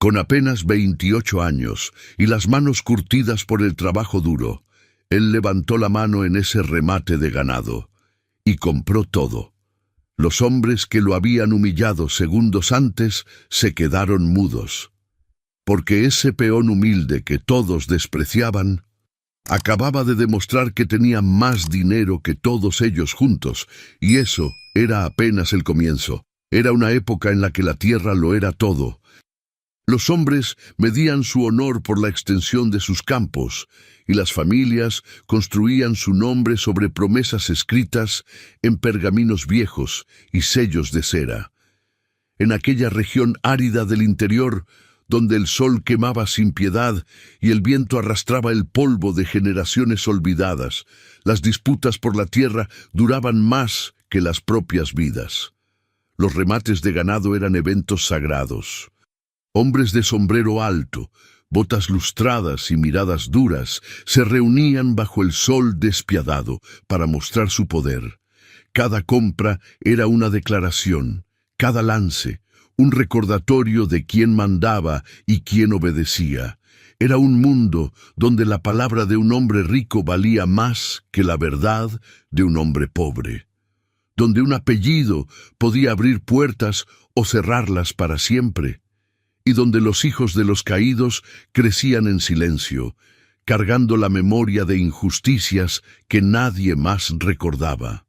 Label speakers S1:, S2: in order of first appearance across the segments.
S1: Con apenas 28 años y las manos curtidas por el trabajo duro, él levantó la mano en ese remate de ganado y compró todo. Los hombres que lo habían humillado segundos antes se quedaron mudos, porque ese peón humilde que todos despreciaban acababa de demostrar que tenía más dinero que todos ellos juntos, y eso era apenas el comienzo. Era una época en la que la tierra lo era todo. Los hombres medían su honor por la extensión de sus campos, y las familias construían su nombre sobre promesas escritas en pergaminos viejos y sellos de cera. En aquella región árida del interior, donde el sol quemaba sin piedad y el viento arrastraba el polvo de generaciones olvidadas, las disputas por la tierra duraban más que las propias vidas. Los remates de ganado eran eventos sagrados. Hombres de sombrero alto, botas lustradas y miradas duras se reunían bajo el sol despiadado para mostrar su poder. Cada compra era una declaración, cada lance, un recordatorio de quién mandaba y quién obedecía. Era un mundo donde la palabra de un hombre rico valía más que la verdad de un hombre pobre, donde un apellido podía abrir puertas o cerrarlas para siempre, y donde los hijos de los caídos crecían en silencio, cargando la memoria de injusticias que nadie más recordaba.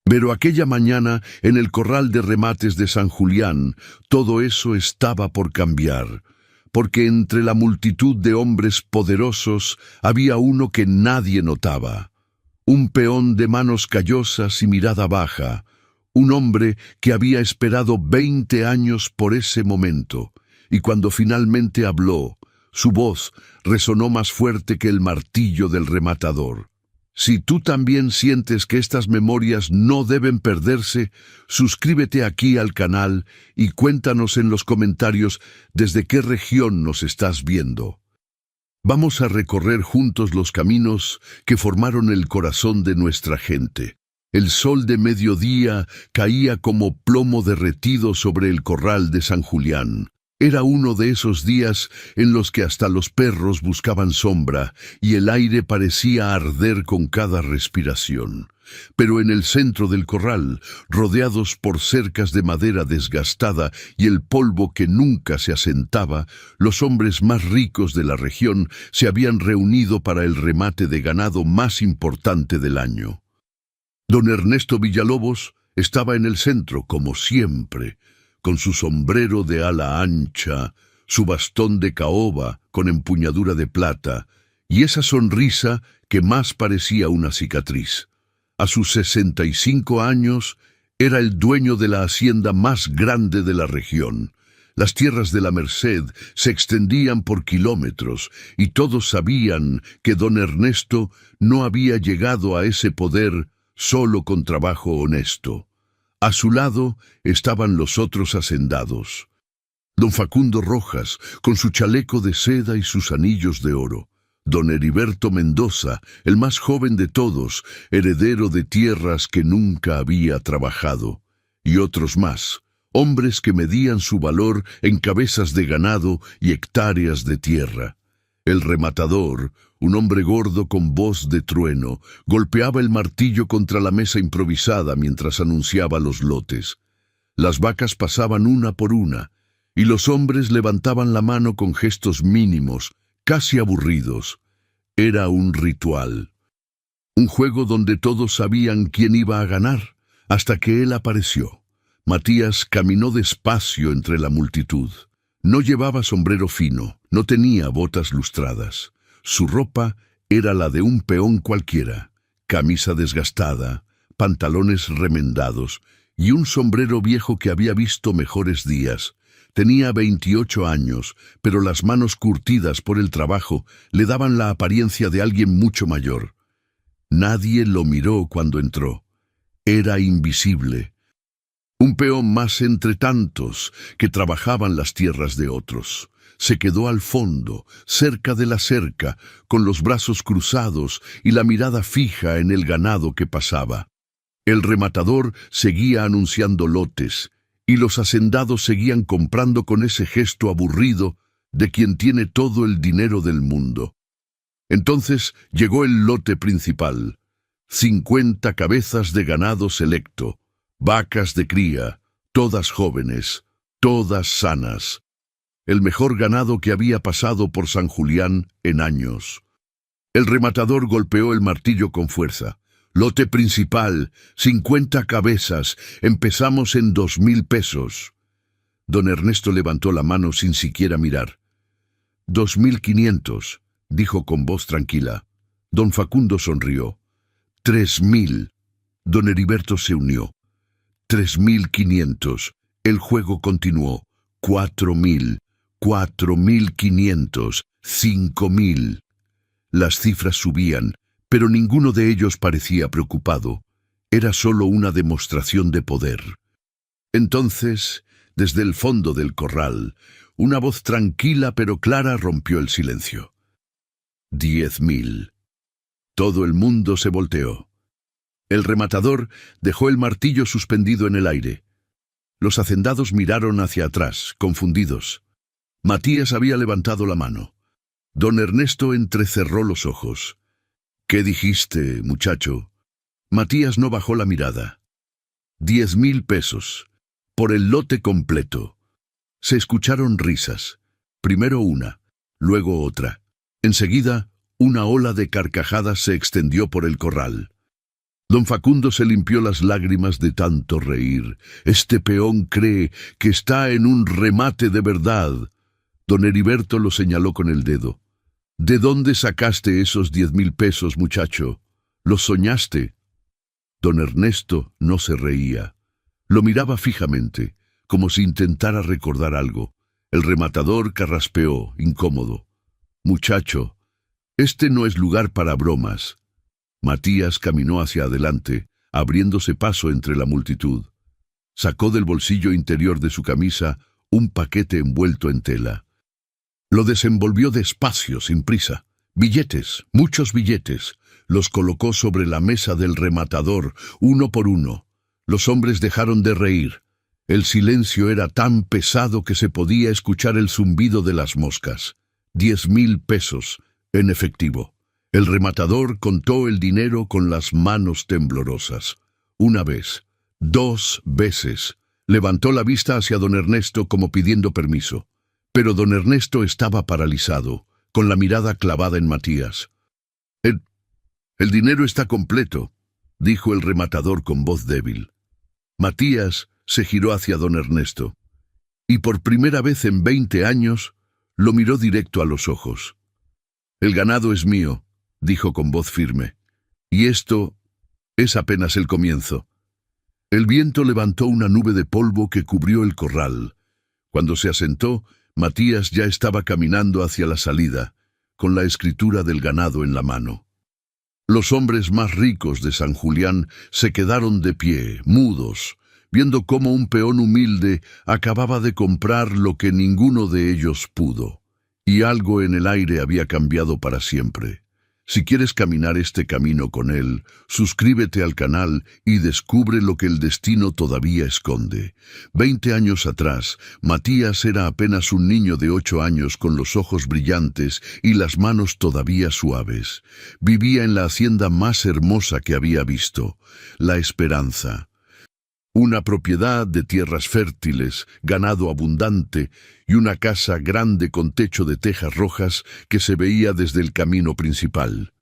S1: Pero aquella mañana, en el corral de remates de San Julián, todo eso estaba por cambiar, porque entre la multitud de hombres poderosos había uno que nadie notaba, un peón de manos callosas y mirada baja, un hombre que había esperado 20 años por ese momento, y cuando finalmente habló, su voz resonó más fuerte que el martillo del rematador. Si tú también sientes que estas memorias no deben perderse, suscríbete aquí al canal y cuéntanos en los comentarios desde qué región nos estás viendo. Vamos a recorrer juntos los caminos que formaron el corazón de nuestra gente. El sol de mediodía caía como plomo derretido sobre el corral de San Julián. Era uno de esos días en los que hasta los perros buscaban sombra y el aire parecía arder con cada respiración. Pero en el centro del corral, rodeados por cercas de madera desgastada y el polvo que nunca se asentaba, los hombres más ricos de la región se habían reunido para el remate de ganado más importante del año. Don Ernesto Villalobos estaba en el centro, como siempre, con su sombrero de ala ancha, su bastón de caoba con empuñadura de plata, y esa sonrisa que más parecía una cicatriz. A sus 65 años, era el dueño de la hacienda más grande de la región. Las tierras de la Merced se extendían por kilómetros, y todos sabían que don Ernesto no había llegado a ese poder solo con trabajo honesto. A su lado estaban los otros hacendados. Don Facundo Rojas, con su chaleco de seda y sus anillos de oro. Don Heriberto Mendoza, el más joven de todos, heredero de tierras que nunca había trabajado. Y otros más, hombres que medían su valor en cabezas de ganado y hectáreas de tierra. El rematador, un hombre gordo con voz de trueno, golpeaba el martillo contra la mesa improvisada mientras anunciaba los lotes. Las vacas pasaban una por una, y los hombres levantaban la mano con gestos mínimos, casi aburridos. Era un ritual. Un juego donde todos sabían quién iba a ganar, hasta que él apareció. Matías caminó despacio entre la multitud. No llevaba sombrero fino, no tenía botas lustradas. Su ropa era la de un peón cualquiera, camisa desgastada, pantalones remendados y un sombrero viejo que había visto mejores días. Tenía 28 años, pero las manos curtidas por el trabajo le daban la apariencia de alguien mucho mayor. Nadie lo miró cuando entró. Era invisible. Un peón más entre tantos que trabajaban las tierras de otros. Se quedó al fondo, cerca de la cerca, con los brazos cruzados y la mirada fija en el ganado que pasaba. El rematador seguía anunciando lotes, y los hacendados seguían comprando con ese gesto aburrido de quien tiene todo el dinero del mundo. Entonces llegó el lote principal, 50 cabezas de ganado selecto, vacas de cría, todas jóvenes, todas sanas. El mejor ganado que había pasado por San Julián en años. El rematador golpeó el martillo con fuerza. Lote principal, 50 cabezas, empezamos en 2.000 pesos. Don Ernesto levantó la mano sin siquiera mirar. 2.500, dijo con voz tranquila. Don Facundo sonrió. 3.000. Don Heriberto se unió. 3.500. El juego continuó. 4.000. 4.500. 5.000. Las cifras subían, pero ninguno de ellos parecía preocupado. Era solo una demostración de poder. Entonces, desde el fondo del corral, una voz tranquila pero clara rompió el silencio. 10.000. Todo el mundo se volteó. El rematador dejó el martillo suspendido en el aire. Los hacendados miraron hacia atrás, confundidos. Matías había levantado la mano. Don Ernesto entrecerró los ojos. —¿Qué dijiste, muchacho? Matías no bajó la mirada. 10.000 pesos. Por el lote completo. Se escucharon risas. Primero una, luego otra. Enseguida, una ola de carcajadas se extendió por el corral. Don Facundo se limpió las lágrimas de tanto reír. Este peón cree que está en un remate de verdad. Don Heriberto lo señaló con el dedo. ¿De dónde sacaste esos 10.000 pesos, muchacho? ¿Los soñaste? Don Ernesto no se reía. Lo miraba fijamente, como si intentara recordar algo. El rematador carraspeó, incómodo. Muchacho, este no es lugar para bromas. Matías caminó hacia adelante, abriéndose paso entre la multitud. Sacó del bolsillo interior de su camisa un paquete envuelto en tela. Lo desenvolvió despacio, sin prisa. Billetes, muchos billetes. Los colocó sobre la mesa del rematador, uno por uno. Los hombres dejaron de reír. El silencio era tan pesado que se podía escuchar el zumbido de las moscas. 10.000 pesos, en efectivo. El rematador contó el dinero con las manos temblorosas. Una vez, 2 veces. Levantó la vista hacia don Ernesto como pidiendo permiso. Pero don Ernesto estaba paralizado, con la mirada clavada en Matías. El dinero está completo, dijo el rematador con voz débil. Matías se giró hacia don Ernesto, y por primera vez en 20 años lo miró directo a los ojos. El ganado es mío, dijo con voz firme, y esto es apenas el comienzo. El viento levantó una nube de polvo que cubrió el corral. Cuando se asentó, Matías ya estaba caminando hacia la salida, con la escritura del ganado en la mano. Los hombres más ricos de San Julián se quedaron de pie, mudos, viendo cómo un peón humilde acababa de comprar lo que ninguno de ellos pudo. Y algo en el aire había cambiado para siempre. Si quieres caminar este camino con él, suscríbete al canal y descubre lo que el destino todavía esconde. 20 años atrás, Matías era apenas un niño de 8 años con los ojos brillantes y las manos todavía suaves. Vivía en la hacienda más hermosa que había visto, La Esperanza. Una propiedad de tierras fértiles, ganado abundante y una casa grande con techo de tejas rojas que se veía desde el camino principal.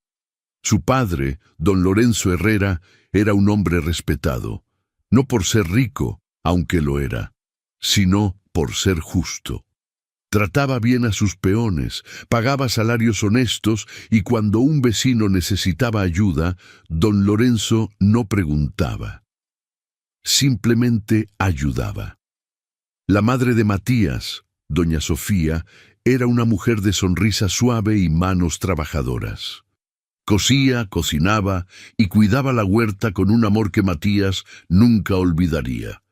S1: Su padre, don Lorenzo Herrera, era un hombre respetado, no por ser rico, aunque lo era, sino por ser justo. Trataba bien a sus peones, pagaba salarios honestos y cuando un vecino necesitaba ayuda, don Lorenzo no preguntaba. Simplemente ayudaba. La madre de Matías, doña Sofía, era una mujer de sonrisa suave y manos trabajadoras. Cosía, cocinaba y cuidaba la huerta con un amor que Matías nunca olvidaría.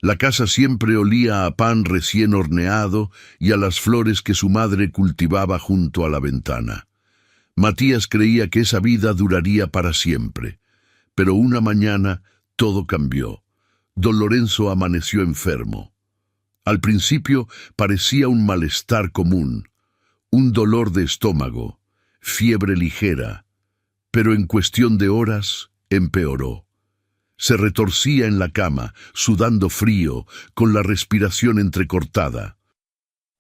S1: La casa siempre olía a pan recién horneado y a las flores que su madre cultivaba junto a la ventana. Matías creía que esa vida duraría para siempre, pero una mañana todo cambió. don Lorenzo amaneció enfermo. Al principio parecía un malestar común, un dolor de estómago, fiebre ligera, pero en cuestión de horas empeoró. Se retorcía en la cama, sudando frío, con la respiración entrecortada.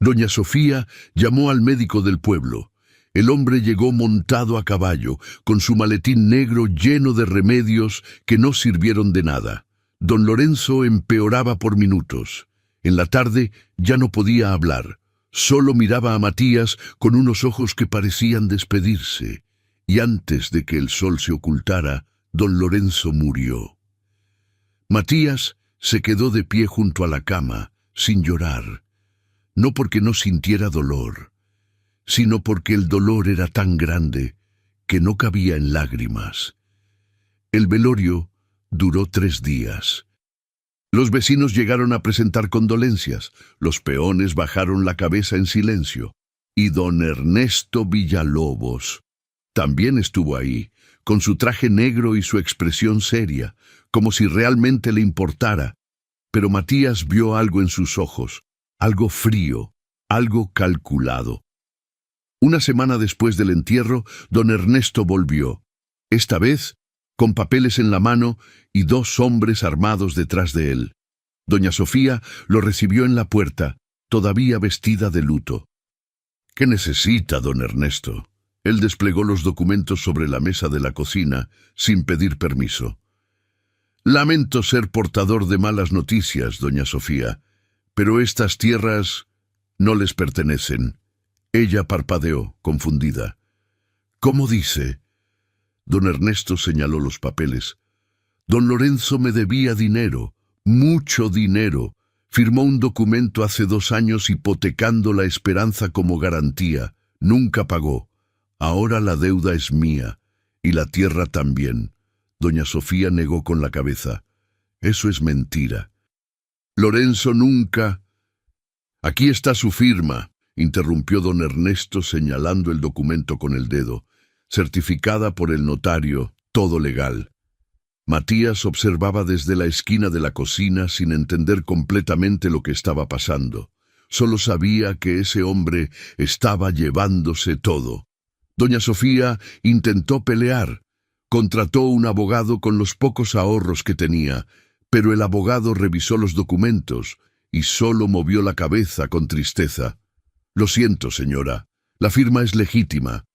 S1: Doña Sofía llamó al médico del pueblo. El hombre llegó montado a caballo, con su maletín negro lleno de remedios que no sirvieron de nada. Don Lorenzo empeoraba por minutos. En la tarde ya no podía hablar. Solo miraba a Matías con unos ojos que parecían despedirse. Y antes de que el sol se ocultara, don Lorenzo murió. Matías se quedó de pie junto a la cama, sin llorar. No porque no sintiera dolor, sino porque el dolor era tan grande que no cabía en lágrimas. El velorio duró 3 días. Los vecinos llegaron a presentar condolencias, los peones bajaron la cabeza en silencio, y don Ernesto Villalobos también estuvo ahí, con su traje negro y su expresión seria, como si realmente le importara. Pero Matías vio algo en sus ojos, algo frío, algo calculado. Una semana después del entierro, don Ernesto volvió, esta vez con papeles en la mano y 2 hombres armados detrás de él. Doña Sofía lo recibió en la puerta, todavía vestida de luto. ¿Qué necesita, don Ernesto? Él desplegó los documentos sobre la mesa de la cocina, sin pedir permiso. Lamento ser portador de malas noticias, doña Sofía, pero estas tierras no les pertenecen. Ella parpadeó, confundida. ¿Cómo dice? Don Ernesto señaló los papeles. Don Lorenzo me debía dinero, mucho dinero. Firmó un documento hace 2 años hipotecando la esperanza como garantía. Nunca pagó. Ahora la deuda es mía, y la tierra también. Doña Sofía negó con la cabeza. Eso es mentira. Lorenzo nunca... Aquí está su firma, interrumpió don Ernesto señalando el documento con el dedo. Certificada por el notario, todo legal. Matías observaba desde la esquina de la cocina sin entender completamente lo que estaba pasando. Solo sabía que ese hombre estaba llevándose todo. Doña Sofía intentó pelear. Contrató un abogado con los pocos ahorros que tenía, pero el abogado revisó los documentos y solo movió la cabeza con tristeza. Lo siento, señora. La firma es legítima.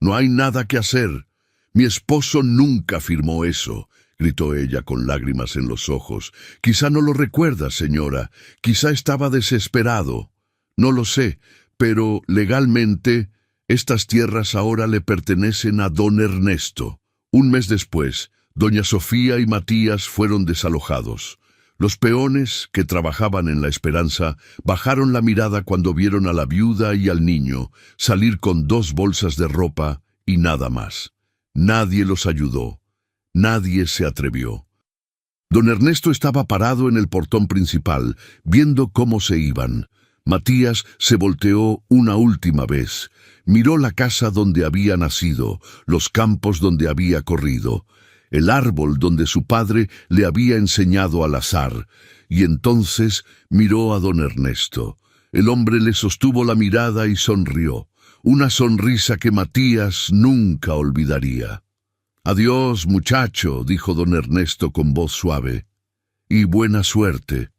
S1: No hay nada que hacer. Mi esposo nunca firmó eso, gritó ella con lágrimas en los ojos. Quizá no lo recuerda, señora. Quizá estaba desesperado. No lo sé, pero legalmente estas tierras ahora le pertenecen a don Ernesto. Un mes después, doña Sofía y Matías fueron desalojados. Los peones, que trabajaban en La Esperanza, bajaron la mirada cuando vieron a la viuda y al niño salir con 2 bolsas de ropa y nada más. Nadie los ayudó. Nadie se atrevió. Don Ernesto estaba parado en el portón principal, viendo cómo se iban. Matías se volteó una última vez. Miró la casa donde había nacido, los campos donde había corrido, el árbol donde su padre le había enseñado al azar, y entonces miró a don Ernesto. El hombre le sostuvo la mirada y sonrió, una sonrisa que Matías nunca olvidaría. «Adiós, muchacho», dijo don Ernesto con voz suave, «y buena suerte».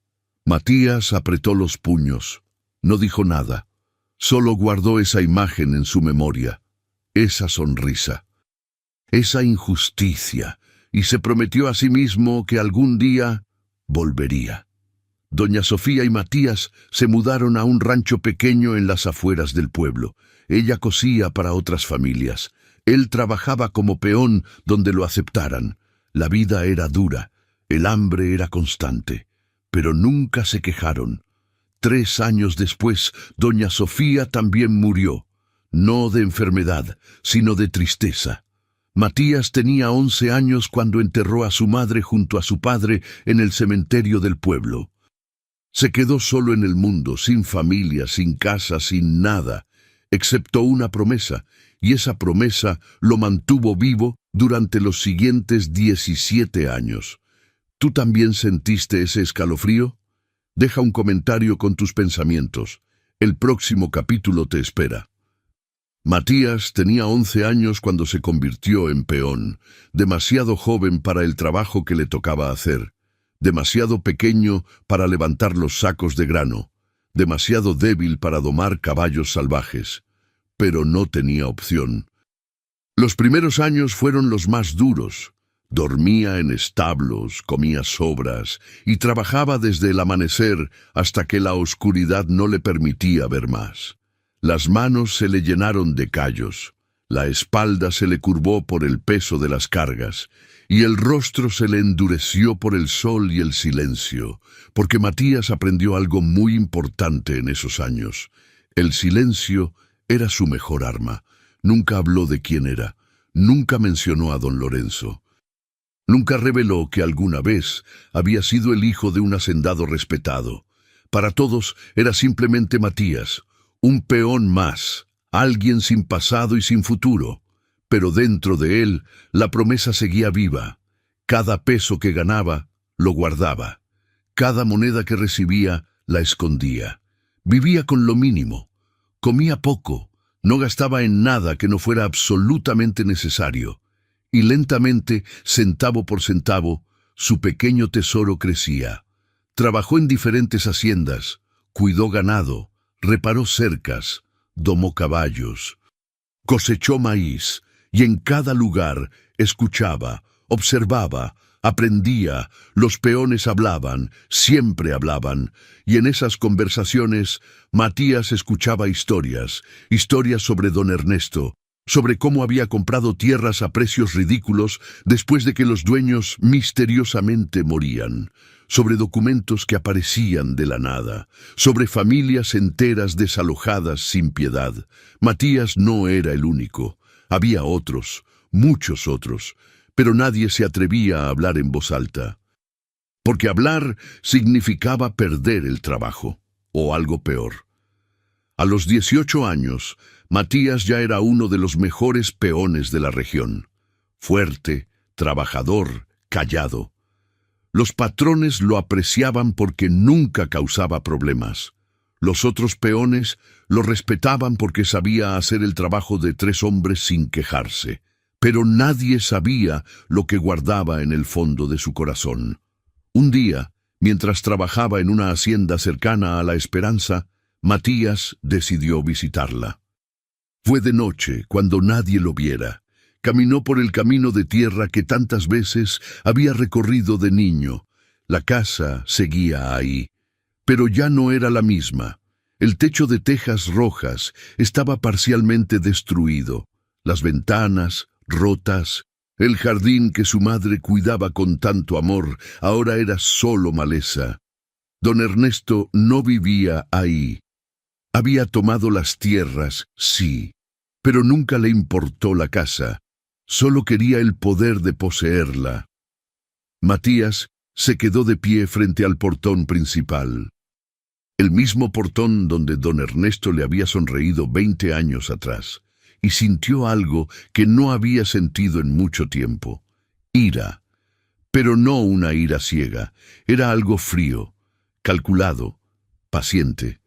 S1: Matías apretó los puños. No dijo nada. Solo guardó esa imagen en su memoria, esa sonrisa, esa injusticia, y se prometió a sí mismo que algún día volvería. Doña Sofía y Matías se mudaron a un rancho pequeño en las afueras del pueblo. Ella cosía para otras familias. Él trabajaba como peón donde lo aceptaran. La vida era dura, el hambre era constante, pero nunca se quejaron. 3 años después, doña Sofía también murió, no de enfermedad, sino de tristeza. Matías tenía 11 años cuando enterró a su madre junto a su padre en el cementerio del pueblo. Se quedó solo en el mundo, sin familia, sin casa, sin nada, excepto una promesa, y esa promesa lo mantuvo vivo durante los siguientes 17 años. ¿Tú también sentiste ese escalofrío? Deja un comentario con tus pensamientos. El próximo capítulo te espera. Matías tenía 11 años cuando se convirtió en peón, demasiado joven para el trabajo que le tocaba hacer, demasiado pequeño para levantar los sacos de grano, demasiado débil para domar caballos salvajes. Pero no tenía opción. Los primeros años fueron los más duros. Dormía en establos, comía sobras y trabajaba desde el amanecer hasta que la oscuridad no le permitía ver más. Las manos se le llenaron de callos, la espalda se le curvó por el peso de las cargas, y el rostro se le endureció por el sol y el silencio, porque Matías aprendió algo muy importante en esos años. El silencio era su mejor arma. Nunca habló de quién era, nunca mencionó a don Lorenzo. Nunca reveló que alguna vez había sido el hijo de un hacendado respetado. Para todos era simplemente Matías, un peón más, alguien sin pasado y sin futuro. Pero dentro de él la promesa seguía viva. Cada peso que ganaba, lo guardaba. Cada moneda que recibía, la escondía. Vivía con lo mínimo. Comía poco, no gastaba en nada que no fuera absolutamente necesario. Y lentamente, centavo por centavo, su pequeño tesoro crecía. Trabajó en diferentes haciendas, cuidó ganado, reparó cercas, domó caballos, cosechó maíz, y en cada lugar escuchaba, observaba, aprendía, los peones hablaban, siempre hablaban, y en esas conversaciones Matías escuchaba historias sobre don Ernesto, sobre cómo había comprado tierras a precios ridículos después de que los dueños misteriosamente morían, sobre documentos que aparecían de la nada, sobre familias enteras desalojadas sin piedad. Matías no era el único. Había otros, muchos otros, pero nadie se atrevía a hablar en voz alta. Porque hablar significaba perder el trabajo, o algo peor. A los 18 años, Matías ya era uno de los mejores peones de la región. Fuerte, trabajador, callado. Los patrones lo apreciaban porque nunca causaba problemas. Los otros peones lo respetaban porque sabía hacer el trabajo de 3 hombres sin quejarse. Pero nadie sabía lo que guardaba en el fondo de su corazón. Un día, mientras trabajaba en una hacienda cercana a La Esperanza, Matías decidió visitarla. Fue de noche, cuando nadie lo viera. Caminó por el camino de tierra que tantas veces había recorrido de niño. La casa seguía ahí, pero ya no era la misma. El techo de tejas rojas estaba parcialmente destruido, las ventanas rotas, el jardín que su madre cuidaba con tanto amor ahora era solo maleza. Don Ernesto no vivía ahí. Había tomado las tierras, sí, pero nunca le importó la casa. Solo quería el poder de poseerla. Matías se quedó de pie frente al portón principal. El mismo portón donde don Ernesto le había sonreído 20 años atrás, y sintió algo que no había sentido en mucho tiempo. Ira. Pero no una ira ciega, era algo frío, calculado, paciente.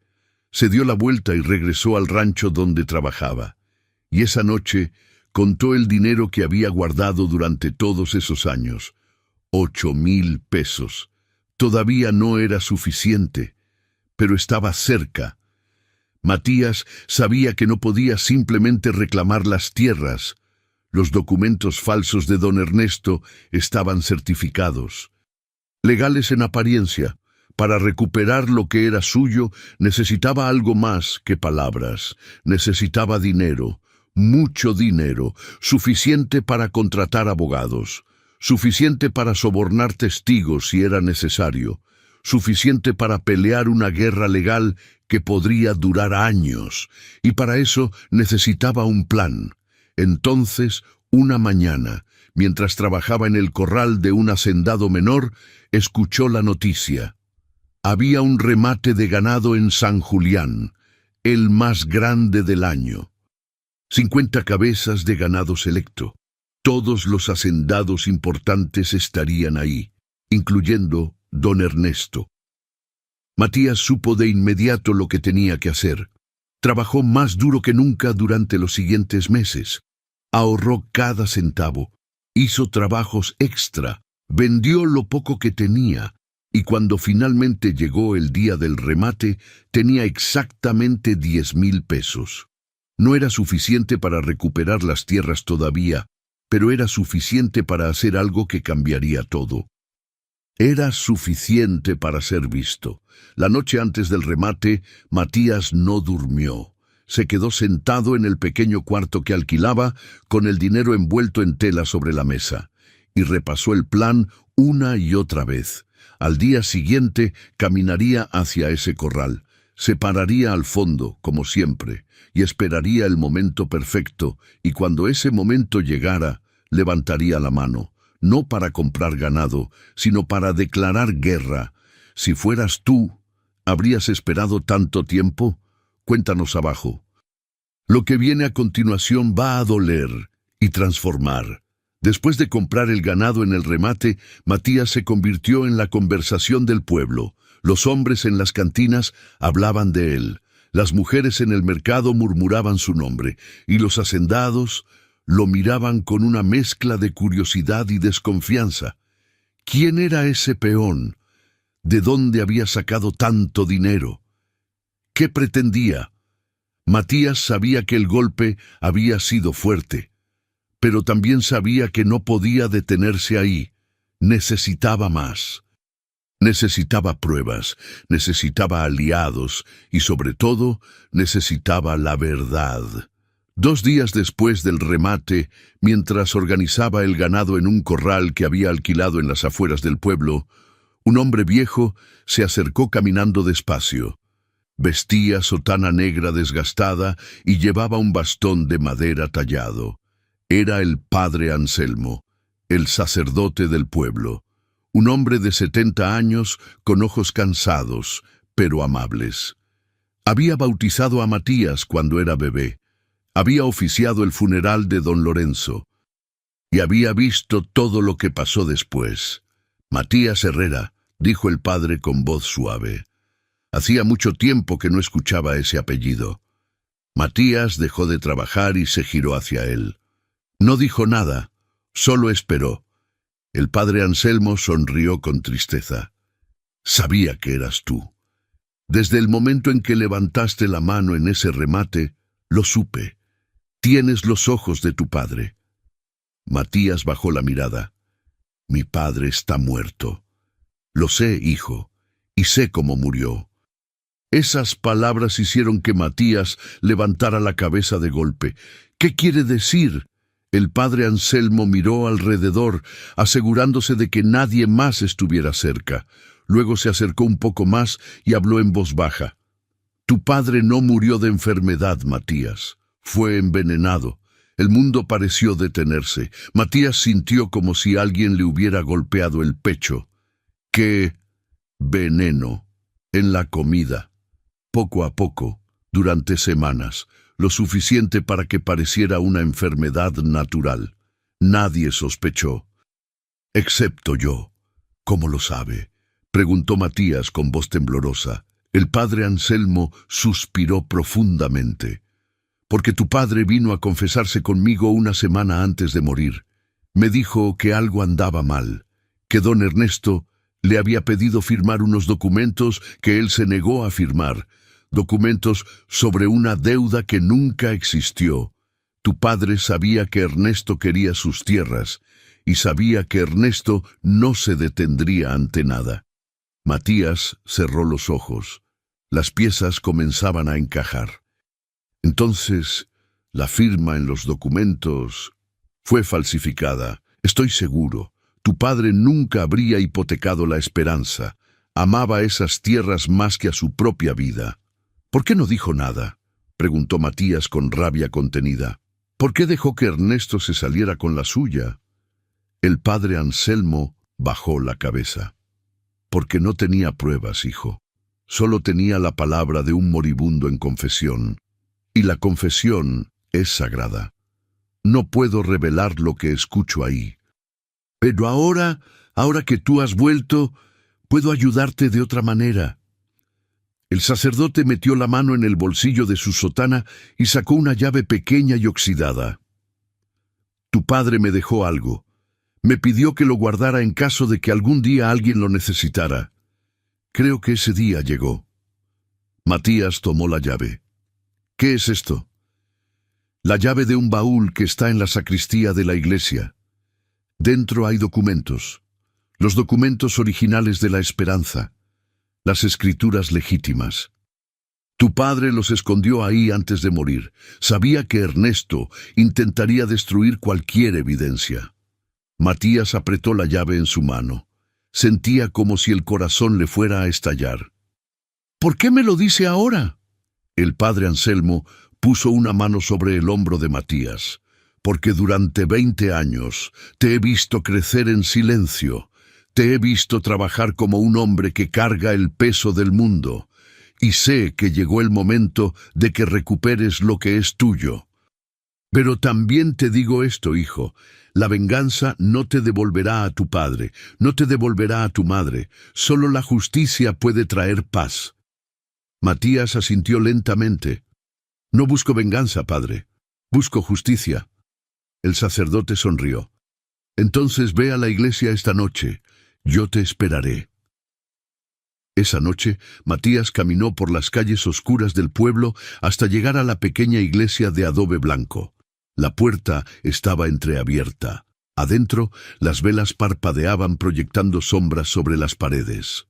S1: Se dio la vuelta y regresó al rancho donde trabajaba. Y esa noche contó el dinero que había guardado durante todos esos años. 8,000 pesos. Todavía no era suficiente, pero estaba cerca. Matías sabía que no podía simplemente reclamar las tierras. Los documentos falsos de don Ernesto estaban certificados. Legales en apariencia. Para recuperar lo que era suyo, necesitaba algo más que palabras. Necesitaba dinero, mucho dinero, suficiente para contratar abogados, suficiente para sobornar testigos si era necesario, suficiente para pelear una guerra legal que podría durar años, y para eso necesitaba un plan. Entonces, una mañana, mientras trabajaba en el corral de un hacendado menor, escuchó la noticia. Había un remate de ganado en San Julián, el más grande del año. 50 cabezas de ganado selecto. Todos los hacendados importantes estarían ahí. incluyendo don Ernesto. Matías supo de inmediato lo que tenía que hacer. Trabajó más duro que nunca durante los siguientes meses. Ahorró cada centavo, hizo trabajos extra, vendió lo poco que tenía, y cuando finalmente llegó el día del remate, tenía exactamente 10,000 pesos. No era suficiente para recuperar las tierras todavía, pero era suficiente para hacer algo que cambiaría todo. Era suficiente para ser visto. La noche antes del remate, Matías no durmió. Se quedó sentado en el pequeño cuarto que alquilaba, con el dinero envuelto en tela sobre la mesa, y repasó el plan una y otra vez. Al día siguiente caminaría hacia ese corral, se pararía al fondo, como siempre, y esperaría el momento perfecto, y cuando ese momento llegara, levantaría la mano, no para comprar ganado, sino para declarar guerra. Si fueras tú, ¿habrías esperado tanto tiempo? Cuéntanos abajo. Lo que viene a continuación va a doler y transformar. Después de comprar el ganado en el remate, Matías se convirtió en la conversación del pueblo. Los hombres en las cantinas hablaban de él. Las mujeres en el mercado murmuraban su nombre, y los hacendados lo miraban con una mezcla de curiosidad y desconfianza. ¿Quién era ese peón? ¿De dónde había sacado tanto dinero? ¿Qué pretendía? Matías sabía que el golpe había sido fuerte, pero también sabía que no podía detenerse ahí. Necesitaba más. Necesitaba pruebas, necesitaba aliados y, sobre todo, necesitaba la verdad. 2 días después del remate, mientras organizaba el ganado en un corral que había alquilado en las afueras del pueblo, un hombre viejo se acercó caminando despacio. Vestía sotana negra desgastada y llevaba un bastón de madera tallado. Era el padre Anselmo, el sacerdote del pueblo, un hombre de 70 años con ojos cansados, pero amables. Había bautizado a Matías cuando era bebé. Había oficiado el funeral de don Lorenzo y había visto todo lo que pasó después. Matías Herrera, dijo el padre con voz suave. Hacía mucho tiempo que no escuchaba ese apellido. Matías dejó de trabajar y se giró hacia él. No dijo nada, solo esperó. El padre Anselmo sonrió con tristeza. Sabía que eras tú. Desde el momento en que levantaste la mano en ese remate, lo supe. Tienes los ojos de tu padre. Matías bajó la mirada. Mi padre está muerto. Lo sé, hijo, y sé cómo murió. Esas palabras hicieron que Matías levantara la cabeza de golpe. ¿Qué quiere decir? El padre Anselmo miró alrededor, asegurándose de que nadie más estuviera cerca. Luego se acercó un poco más y habló en voz baja. Tu padre no murió de enfermedad, Matías. Fue envenenado. El mundo pareció detenerse. Matías sintió como si alguien le hubiera golpeado el pecho. ¡Qué veneno! En la comida. Poco a poco, durante semanas, lo suficiente para que pareciera una enfermedad natural. Nadie sospechó. Excepto yo. ¿Cómo lo sabe? Preguntó Matías con voz temblorosa. El padre Anselmo suspiró profundamente. Porque tu padre vino a confesarse conmigo una semana antes de morir. Me dijo que algo andaba mal, que don Ernesto le había pedido firmar unos documentos que él se negó a firmar, documentos sobre una deuda que nunca existió. Tu padre sabía que Ernesto quería sus tierras, y sabía que Ernesto no se detendría ante nada. Matías cerró los ojos. Las piezas comenzaban a encajar. Entonces, la firma en los documentos fue falsificada. Estoy seguro. Tu padre nunca habría hipotecado la esperanza. Amaba esas tierras más que a su propia vida. ¿Por qué no dijo nada? Preguntó Matías con rabia contenida. ¿Por qué dejó que Ernesto se saliera con la suya? El padre Anselmo bajó la cabeza. Porque no tenía pruebas, hijo. Solo tenía la palabra de un moribundo en confesión. Y la confesión es sagrada. No puedo revelar lo que escucho ahí. Pero ahora Ahora que tú has vuelto, puedo ayudarte de otra manera. El sacerdote metió la mano en el bolsillo de su sotana y sacó una llave pequeña y oxidada. Tu padre me dejó algo. Me pidió que lo guardara en caso de que algún día alguien lo necesitara. Creo que ese día llegó. Matías tomó la llave. ¿Qué es esto? La llave de un baúl que está en la sacristía de la iglesia. Dentro hay documentos. Los documentos originales de la esperanza. Las escrituras legítimas. Tu padre los escondió ahí antes de morir. Sabía que Ernesto intentaría destruir cualquier evidencia. Matías apretó la llave en su mano. Sentía como si el corazón le fuera a estallar. ¿Por qué me lo dice ahora? El padre Anselmo puso una mano sobre el hombro de Matías. Porque durante 20 años te he visto crecer en silencio. Te he visto trabajar como un hombre que carga el peso del mundo. Y sé que llegó el momento de que recuperes lo que es tuyo. Pero también te digo esto, hijo. La venganza no te devolverá a tu padre, no te devolverá a tu madre. Solo la justicia puede traer paz. Matías asintió lentamente. No busco venganza, padre. Busco justicia. El sacerdote sonrió. Entonces ve a la iglesia esta noche. Yo te esperaré. Esa noche, Matías caminó por las calles oscuras del pueblo hasta llegar a la pequeña iglesia de adobe blanco. La puerta estaba entreabierta. Adentro, las velas parpadeaban proyectando sombras sobre las paredes.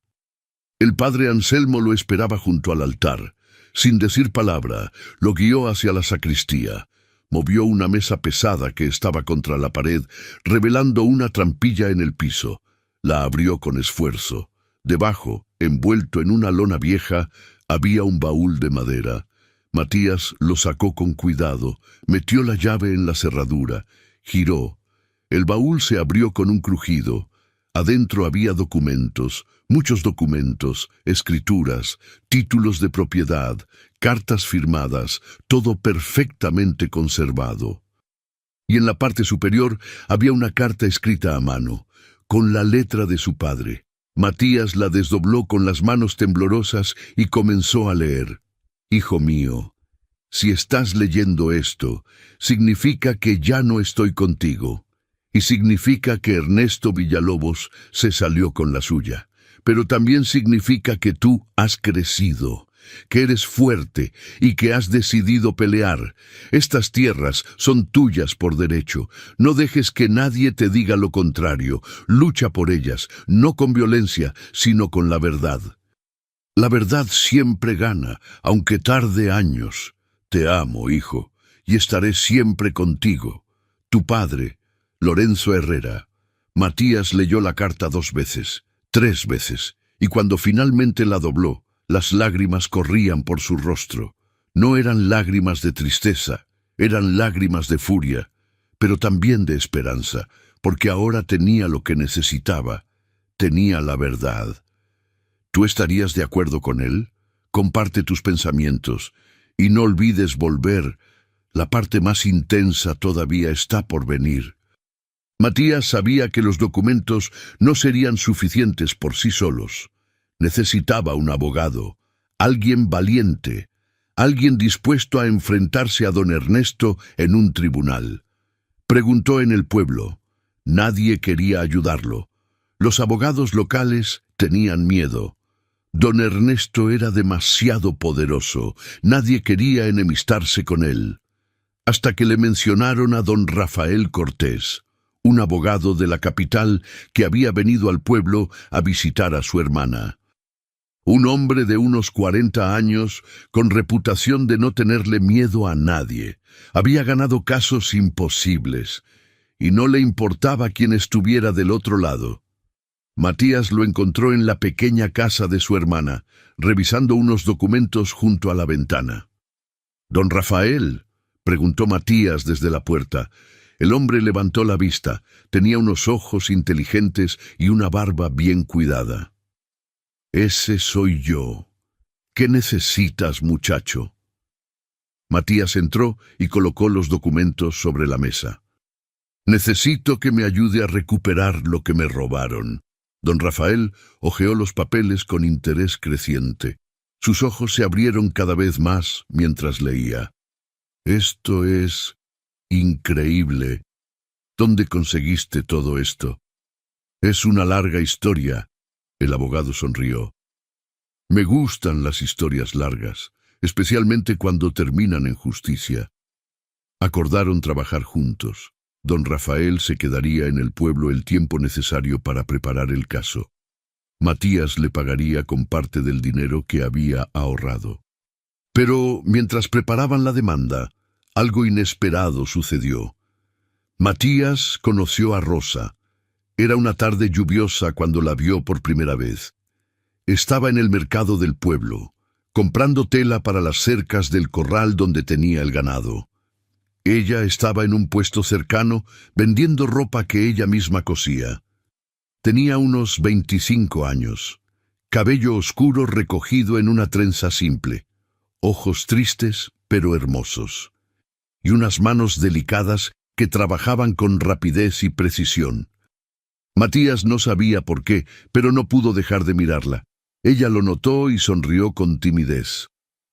S1: El padre Anselmo lo esperaba junto al altar. Sin decir palabra, lo guió hacia la sacristía. Movió una mesa pesada que estaba contra la pared, revelando una trampilla en el piso. La abrió con esfuerzo. Debajo, envuelto en una lona vieja, había un baúl de madera. Matías lo sacó con cuidado, metió la llave en la cerradura, giró. El baúl se abrió con un crujido. Adentro había documentos, muchos documentos, escrituras, títulos de propiedad, cartas firmadas, todo perfectamente conservado. Y en la parte superior había una carta escrita a mano, con la letra de su padre. Matías la desdobló con las manos temblorosas y comenzó a leer. Hijo mío, si estás leyendo esto, significa que ya no estoy contigo. Y significa que Ernesto Villalobos se salió con la suya. Pero también significa que tú has crecido, que eres fuerte y que has decidido pelear. Estas tierras son tuyas por derecho. No dejes que nadie te diga lo contrario. Lucha por ellas, no con violencia, sino con la verdad. La verdad siempre gana, aunque tarde años. Te amo, hijo, y estaré siempre contigo. Tu padre, Lorenzo Herrera. Matías leyó la carta 2 veces, 3 veces, y cuando finalmente la dobló, las lágrimas corrían por su rostro. No eran lágrimas de tristeza, eran lágrimas de furia, pero también de esperanza, porque ahora tenía lo que necesitaba, tenía la verdad. ¿Tú estarías de acuerdo con él? Comparte tus pensamientos, y no olvides volver. La parte más intensa todavía está por venir. Matías sabía que los documentos no serían suficientes por sí solos. Necesitaba un abogado, alguien valiente, alguien dispuesto a enfrentarse a don Ernesto en un tribunal. Preguntó en el pueblo. Nadie quería ayudarlo. Los abogados locales tenían miedo. Don Ernesto era demasiado poderoso. Nadie quería enemistarse con él. Hasta que le mencionaron a don Rafael Cortés, un abogado de la capital que había venido al pueblo a visitar a su hermana. Un hombre de unos 40 años, con reputación de no tenerle miedo a nadie. Había ganado casos imposibles, y no le importaba quién estuviera del otro lado. Matías lo encontró en la pequeña casa de su hermana, revisando unos documentos junto a la ventana. «¿Don Rafael?», preguntó Matías desde la puerta. El hombre levantó la vista. Tenía unos ojos inteligentes y una barba bien cuidada. «Ese soy yo. ¿Qué necesitas, muchacho?». Matías entró y colocó los documentos sobre la mesa. Necesito que me ayude a recuperar lo que me robaron. Don Rafael hojeó los papeles con interés creciente. Sus ojos se abrieron cada vez más mientras leía. Esto es increíble. ¿Dónde conseguiste todo esto? Es una larga historia. El abogado sonrió. Me gustan las historias largas, especialmente cuando terminan en justicia. Acordaron trabajar juntos. Don Rafael se quedaría en el pueblo el tiempo necesario para preparar el caso. Matías le pagaría con parte del dinero que había ahorrado. Pero mientras preparaban la demanda, algo inesperado sucedió. Matías conoció a Rosa. Era una tarde lluviosa cuando la vio por primera vez. Estaba en el mercado del pueblo, comprando tela para las cercas del corral donde tenía el ganado. Ella estaba en un puesto cercano vendiendo ropa que ella misma cosía. Tenía unos 25 años, cabello oscuro recogido en una trenza simple, ojos tristes pero hermosos, y unas manos delicadas que trabajaban con rapidez y precisión. Matías no sabía por qué, pero no pudo dejar de mirarla. Ella lo notó y sonrió con timidez.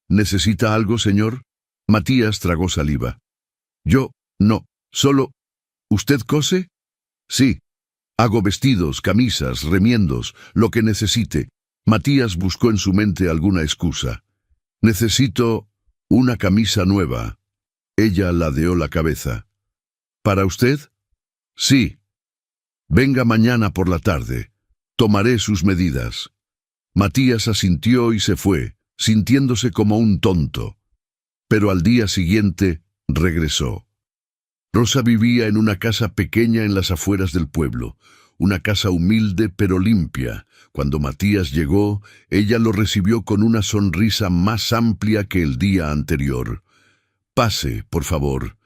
S1: ¿Necesita algo, señor? Matías tragó saliva. Yo, no, solo... ¿Usted cose? Sí. Hago vestidos, camisas, remiendos, lo que necesite. Matías buscó en su mente alguna excusa. Necesito una camisa nueva. Ella ladeó la cabeza. ¿Para usted? Sí. Venga mañana por la tarde. Tomaré sus medidas. Matías asintió y se fue, sintiéndose como un tonto. Pero al día siguiente regresó. Rosa vivía en una casa pequeña en las afueras del pueblo, una casa humilde pero limpia. Cuando Matías llegó, ella lo recibió con una sonrisa más amplia que el día anterior. Pase, por favor.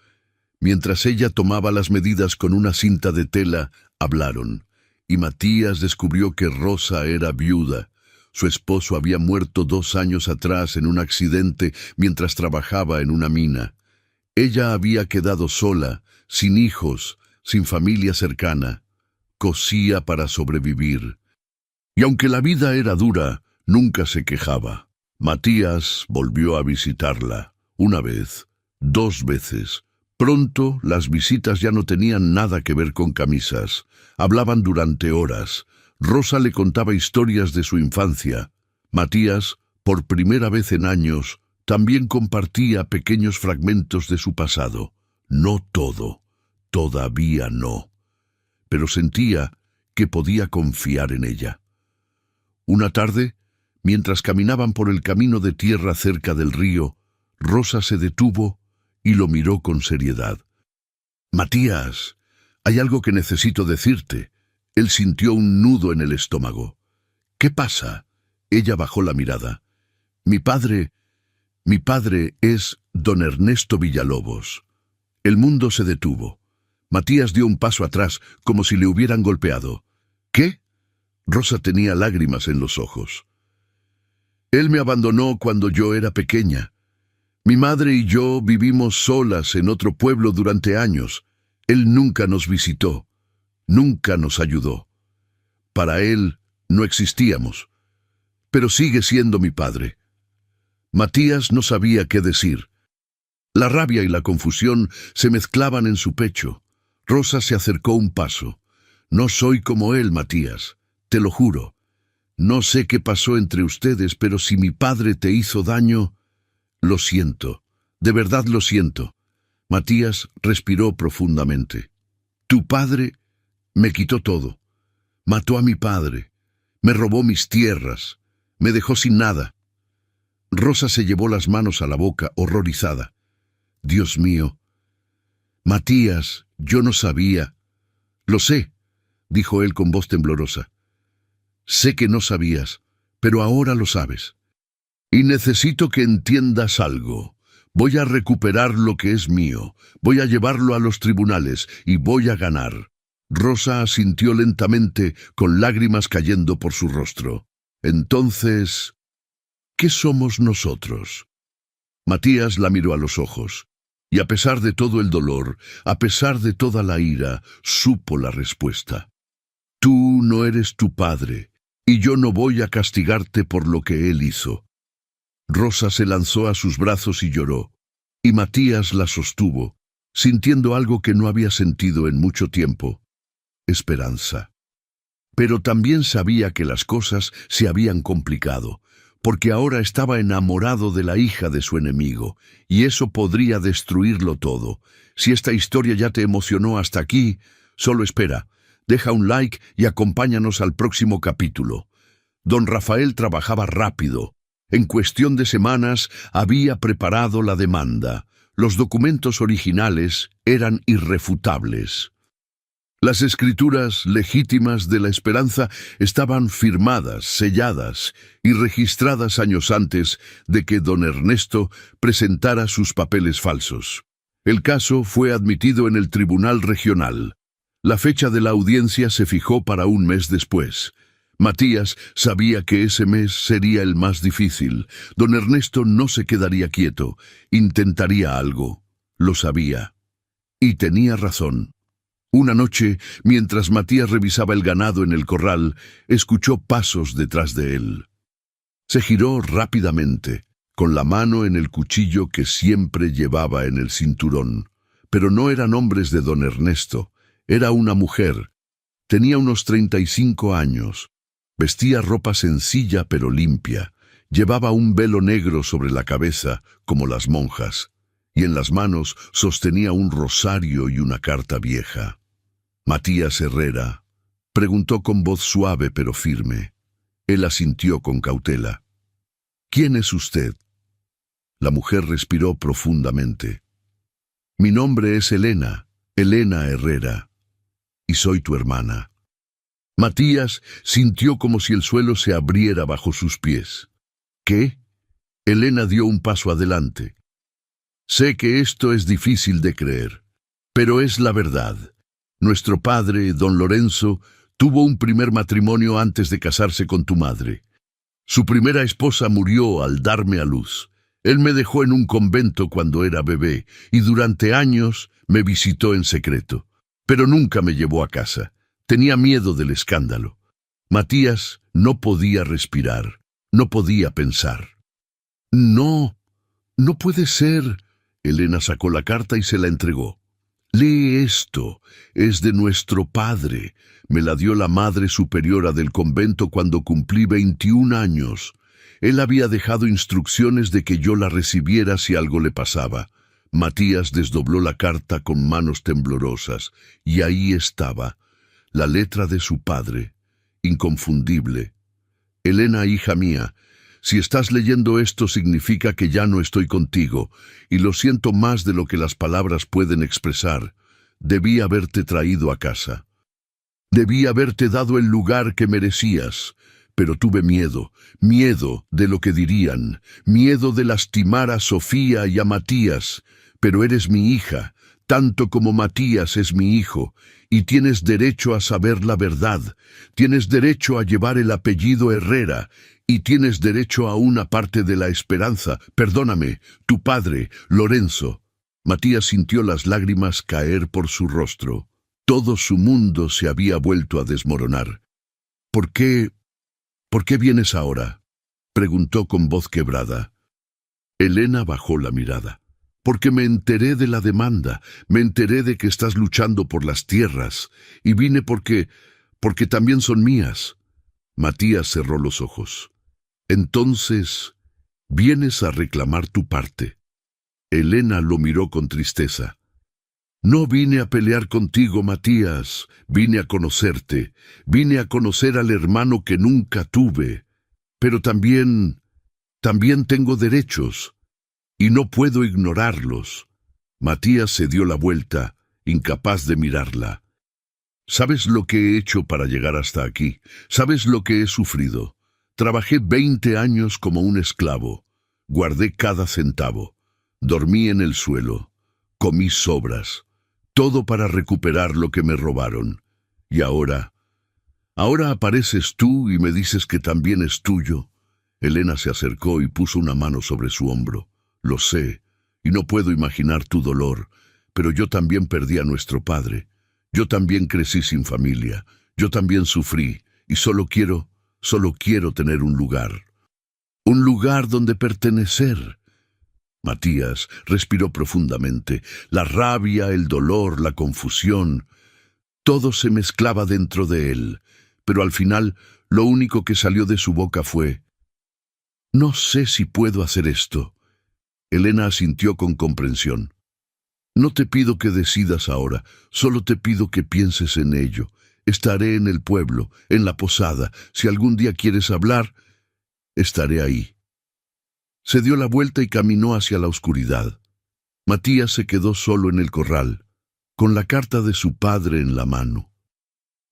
S1: Mientras ella tomaba las medidas con una cinta de tela, hablaron, y Matías descubrió que Rosa era viuda. Su esposo había muerto 2 años atrás en un accidente mientras trabajaba en una mina. Ella había quedado sola, sin hijos, sin familia cercana. Cosía para sobrevivir. Y aunque la vida era dura, nunca se quejaba. Matías volvió a visitarla, 1 vez, 2 veces. Pronto las visitas ya no tenían nada que ver con camisas. Hablaban durante horas. Rosa le contaba historias de su infancia. Matías, por primera vez en años, también compartía pequeños fragmentos de su pasado. No todo, todavía no. Pero sentía que podía confiar en ella. Una tarde, mientras caminaban por el camino de tierra cerca del río, Rosa se detuvo y lo miró con seriedad. «Matías, hay algo que necesito decirte». Él sintió un nudo en el estómago. «¿Qué pasa?» Ella bajó la mirada. Mi padre es don Ernesto Villalobos». El mundo se detuvo. Matías dio un paso atrás, como si le hubieran golpeado. «¿Qué?» Rosa tenía lágrimas en los ojos. «Él me abandonó cuando yo era pequeña. Mi madre y yo vivimos solas en otro pueblo durante años. Él nunca nos visitó, nunca nos ayudó. Para él no existíamos, pero sigue siendo mi padre». Matías no sabía qué decir. La rabia y la confusión se mezclaban en su pecho. Rosa se acercó un paso. «No soy como él, Matías, te lo juro. No sé qué pasó entre ustedes, pero si mi padre te hizo daño, lo siento, de verdad lo siento». Matías respiró profundamente. «Tu padre me quitó todo. Mató a mi padre, me robó mis tierras, me dejó sin nada». Rosa se llevó las manos a la boca, horrorizada. «Dios mío. Matías, yo no sabía». «Lo sé», dijo él con voz temblorosa. «Sé que no sabías, pero ahora lo sabes. Y necesito que entiendas algo. Voy a recuperar lo que es mío, voy a llevarlo a los tribunales y voy a ganar». Rosa asintió lentamente, con lágrimas cayendo por su rostro. «Entonces, ¿qué somos nosotros?» Matías la miró a los ojos. Y a pesar de todo el dolor, a pesar de toda la ira, supo la respuesta. Tú no eres tu padre, y yo no voy a castigarte por lo que él hizo. Rosa se lanzó a sus brazos y lloró, y Matías la sostuvo, sintiendo algo que no había sentido en mucho tiempo: esperanza. Pero también sabía que las cosas se habían complicado, porque ahora estaba enamorado de la hija de su enemigo, y eso podría destruirlo todo. Si esta historia ya te emocionó hasta aquí, solo espera, deja un like y acompáñanos al próximo capítulo. Don Rafael trabajaba rápido. En cuestión de semanas había preparado la demanda. Los documentos originales eran irrefutables. Las escrituras legítimas de la esperanza estaban firmadas, selladas y registradas años antes de que don Ernesto presentara sus papeles falsos. El caso fue admitido en el Tribunal Regional. La fecha de la audiencia se fijó para un mes después. Matías sabía que ese mes sería el más difícil. Don Ernesto no se quedaría quieto, intentaría algo. Lo sabía. Y tenía razón. Una noche, mientras Matías revisaba el ganado en el corral, escuchó pasos detrás de él. Se giró rápidamente, con la mano en el cuchillo que siempre llevaba en el cinturón. Pero no eran hombres de don Ernesto, era una mujer. Tenía unos 35 años. Vestía ropa sencilla pero limpia. Llevaba un velo negro sobre la cabeza, como las monjas, y en las manos sostenía un rosario y una carta vieja. Matías Herrera, preguntó con voz suave pero firme. Él asintió con cautela. ¿Quién es usted? La mujer respiró profundamente. Mi nombre es Elena, Elena Herrera, y soy tu hermana. Matías sintió como si el suelo se abriera bajo sus pies. ¿Qué? Elena dio un paso adelante. Sé que esto es difícil de creer, pero es la verdad. Nuestro padre, don Lorenzo, tuvo un primer matrimonio antes de casarse con tu madre. Su primera esposa murió al darme a luz. Él me dejó en un convento cuando era bebé y durante años me visitó en secreto. Pero nunca me llevó a casa. Tenía miedo del escándalo. Matías no podía respirar, no podía pensar. No, no puede ser. Elena sacó la carta y se la entregó. Lee esto, es de nuestro padre. Me la dio la madre superiora del convento cuando cumplí 21 años. Él había dejado instrucciones de que yo la recibiera si algo le pasaba. Matías desdobló la carta con manos temblorosas, y ahí estaba, la letra de su padre, inconfundible. Elena, hija mía, si estás leyendo esto significa que ya no estoy contigo, y lo siento más de lo que las palabras pueden expresar. Debí haberte traído a casa. Debí haberte dado el lugar que merecías, pero tuve miedo, miedo de lo que dirían, miedo de lastimar a Sofía y a Matías, pero eres mi hija, tanto como Matías es mi hijo, y tienes derecho a saber la verdad, tienes derecho a llevar el apellido Herrera, y tienes derecho a una parte de la esperanza. Perdóname, tu padre, Lorenzo. Matías sintió las lágrimas caer por su rostro. Todo su mundo se había vuelto a desmoronar. ¿Por qué vienes ahora?, preguntó con voz quebrada. Elena bajó la mirada. Porque me enteré de la demanda, me enteré de que estás luchando por las tierras, y vine porque también son mías. Matías cerró los ojos. Entonces, vienes a reclamar tu parte. Elena lo miró con tristeza. No vine a pelear contigo, Matías, vine a conocerte, vine a conocer al hermano que nunca tuve, pero también tengo derechos, y no puedo ignorarlos. Matías se dio la vuelta, incapaz de mirarla. ¿Sabes lo que he hecho para llegar hasta aquí? ¿Sabes lo que he sufrido? Trabajé 20 años como un esclavo, guardé cada centavo, dormí en el suelo, comí sobras, todo para recuperar lo que me robaron. Y ahora apareces tú y me dices que también es tuyo. Elena se acercó y puso una mano sobre su hombro. Lo sé, y no puedo imaginar tu dolor, pero yo también perdí a nuestro padre. Yo también crecí sin familia. Yo también sufrí, y solo quiero tener un lugar donde pertenecer. Matías respiró profundamente. La rabia, el dolor, la confusión, todo se mezclaba dentro de él, pero al final lo único que salió de su boca fue: «No sé si puedo hacer esto». Elena asintió con comprensión. «No te pido que decidas ahora, solo te pido que pienses en ello. Estaré en el pueblo, en la posada. Si algún día quieres hablar, estaré ahí». Se dio la vuelta y caminó hacia la oscuridad. Matías se quedó solo en el corral, con la carta de su padre en la mano.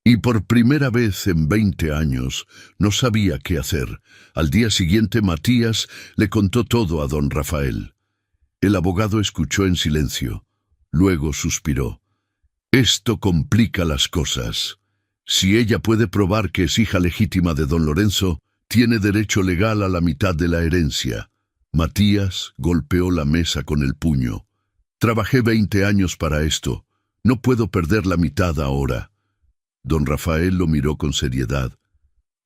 S1: Y por primera vez en 20 años no sabía qué hacer. Al día siguiente Matías le contó todo a don Rafael. El abogado escuchó en silencio. Luego suspiró. «Esto complica las cosas. Si ella puede probar que es hija legítima de don Lorenzo, tiene derecho legal a la mitad de la herencia». Matías golpeó la mesa con el puño. «Trabajé 20 años para esto. No puedo perder la mitad ahora». Don Rafael lo miró con seriedad.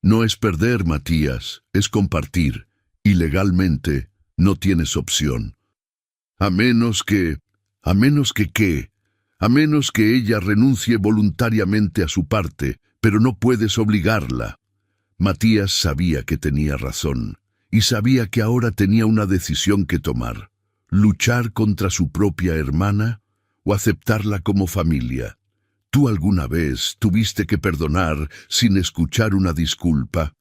S1: «No es perder, Matías, es compartir. Y legalmente no tienes opción. A menos que ella renuncie voluntariamente a su parte, pero no puedes obligarla». Matías sabía que tenía razón, y sabía que ahora tenía una decisión que tomar: luchar contra su propia hermana o aceptarla como familia. ¿Tú alguna vez tuviste que perdonar sin escuchar una disculpa?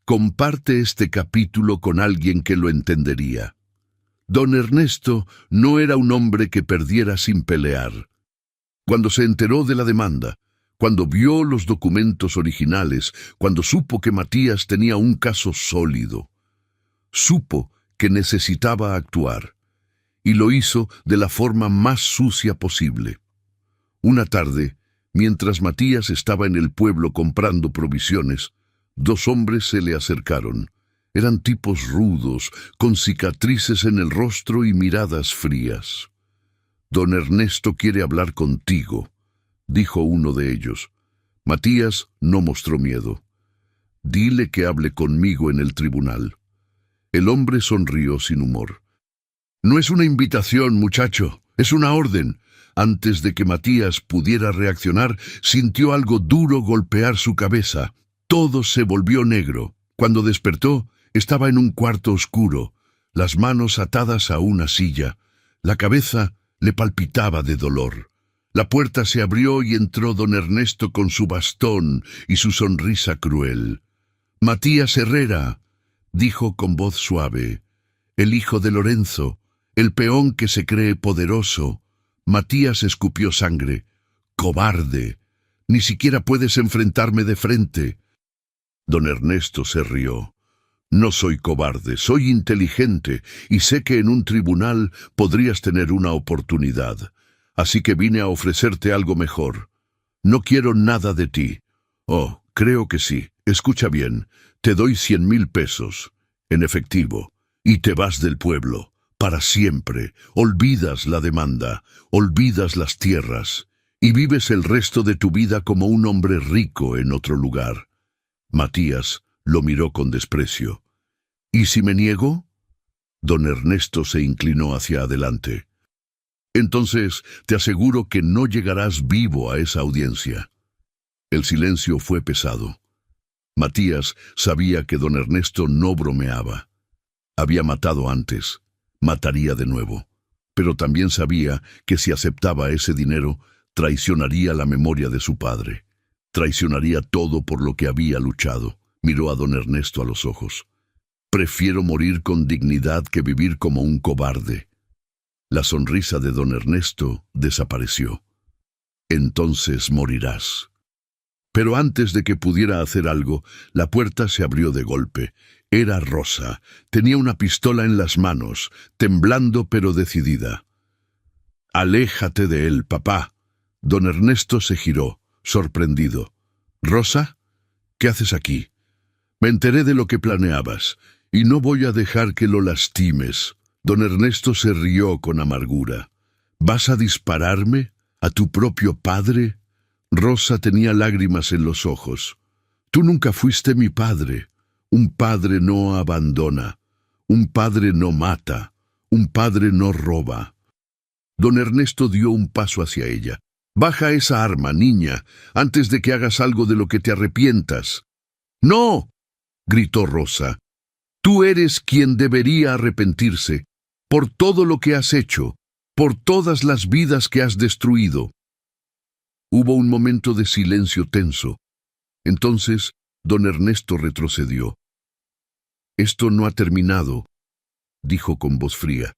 S1: Comparte este capítulo con alguien que lo entendería. Don Ernesto no era un hombre que perdiera sin pelear. Cuando se enteró de la demanda, cuando vio los documentos originales, cuando supo que Matías tenía un caso sólido, supo que necesitaba actuar, y lo hizo de la forma más sucia posible. Una tarde, mientras Matías estaba en el pueblo comprando provisiones, 2 hombres se le acercaron. Eran tipos rudos, con cicatrices en el rostro y miradas frías. «Don Ernesto quiere hablar contigo», dijo uno de ellos. Matías no mostró miedo. «Dile que hable conmigo en el tribunal». El hombre sonrió sin humor. «No es una invitación, muchacho, es una orden». Antes de que Matías pudiera reaccionar, sintió algo duro golpear su cabeza. Todo se volvió negro. Cuando despertó, estaba en un cuarto oscuro, las manos atadas a una silla. La cabeza le palpitaba de dolor. La puerta se abrió y entró don Ernesto con su bastón y su sonrisa cruel. «Matías Herrera», dijo con voz suave, «el hijo de Lorenzo, el peón que se cree poderoso». Matías escupió sangre. «¡Cobarde! Ni siquiera puedes enfrentarme de frente». Don Ernesto se rió. «No soy cobarde, soy inteligente y sé que en un tribunal podrías tener una oportunidad. Así que vine a ofrecerte algo mejor. No quiero nada de ti. Oh, creo que sí. Escucha bien, te doy 100,000 pesos, en efectivo, y te vas del pueblo. Para siempre, olvidas la demanda, olvidas las tierras, y vives el resto de tu vida como un hombre rico en otro lugar». Matías lo miró con desprecio. «¿Y si me niego?». Don Ernesto se inclinó hacia adelante. «Entonces te aseguro que no llegarás vivo a esa audiencia». El silencio fue pesado. Matías sabía que don Ernesto no bromeaba. Había matado antes. Mataría de nuevo, pero también sabía que si aceptaba ese dinero, traicionaría la memoria de su padre, traicionaría todo por lo que había luchado. Miró a don Ernesto a los ojos. «Prefiero morir con dignidad que vivir como un cobarde». La sonrisa de don Ernesto desapareció. «Entonces morirás». Pero antes de que pudiera hacer algo, la puerta se abrió de golpe. Era Rosa. Tenía una pistola en las manos, temblando pero decidida. «Aléjate de él, papá». Don Ernesto se giró, sorprendido. «¿Rosa? ¿Qué haces aquí?» «Me enteré de lo que planeabas, y no voy a dejar que lo lastimes». Don Ernesto se rió con amargura. ¿Vas a dispararme? ¿A tu propio padre? Rosa tenía lágrimas en los ojos. Tú nunca fuiste mi padre. Un padre no abandona. Un padre no mata. Un padre no roba. Don Ernesto dio un paso hacia ella. Baja esa arma, niña, antes de que hagas algo de lo que te arrepientas. ¡No!, gritó Rosa. Tú eres quien debería arrepentirse por todo lo que has hecho, por todas las vidas que has destruido. Hubo un momento de silencio tenso. Entonces, don Ernesto retrocedió. Esto no ha terminado, dijo con voz fría.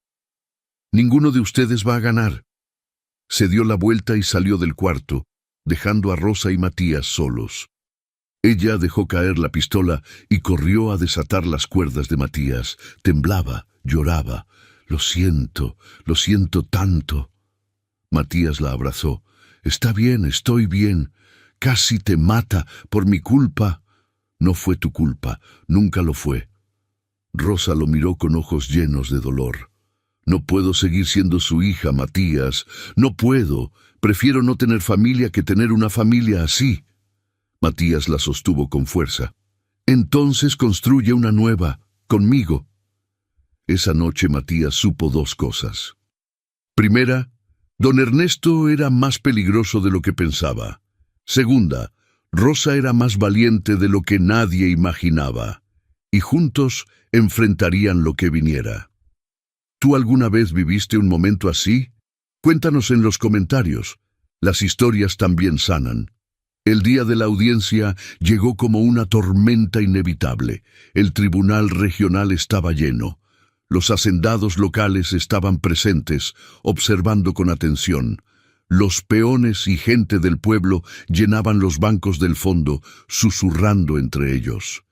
S1: Ninguno de ustedes va a ganar. Se dio la vuelta y salió del cuarto, dejando a Rosa y Matías solos. Ella dejó caer la pistola y corrió a desatar las cuerdas de Matías. Temblaba, lloraba. Lo siento tanto. Matías la abrazó. Está bien, estoy bien. Casi te mata por mi culpa. No fue tu culpa, nunca lo fue. Rosa lo miró con ojos llenos de dolor. No puedo seguir siendo su hija, Matías. No puedo. Prefiero no tener familia que tener una familia así. Matías la sostuvo con fuerza. Entonces construye una nueva, conmigo. Esa noche Matías supo dos cosas. Primera, don Ernesto era más peligroso de lo que pensaba. Segunda, Rosa era más valiente de lo que nadie imaginaba. Y juntos enfrentarían lo que viniera. ¿Tú alguna vez viviste un momento así? Cuéntanos en los comentarios. Las historias también sanan. El día de la audiencia llegó como una tormenta inevitable. El tribunal regional estaba lleno. Los hacendados locales estaban presentes, observando con atención. Los peones y gente del pueblo llenaban los bancos del fondo, susurrando entre ellos.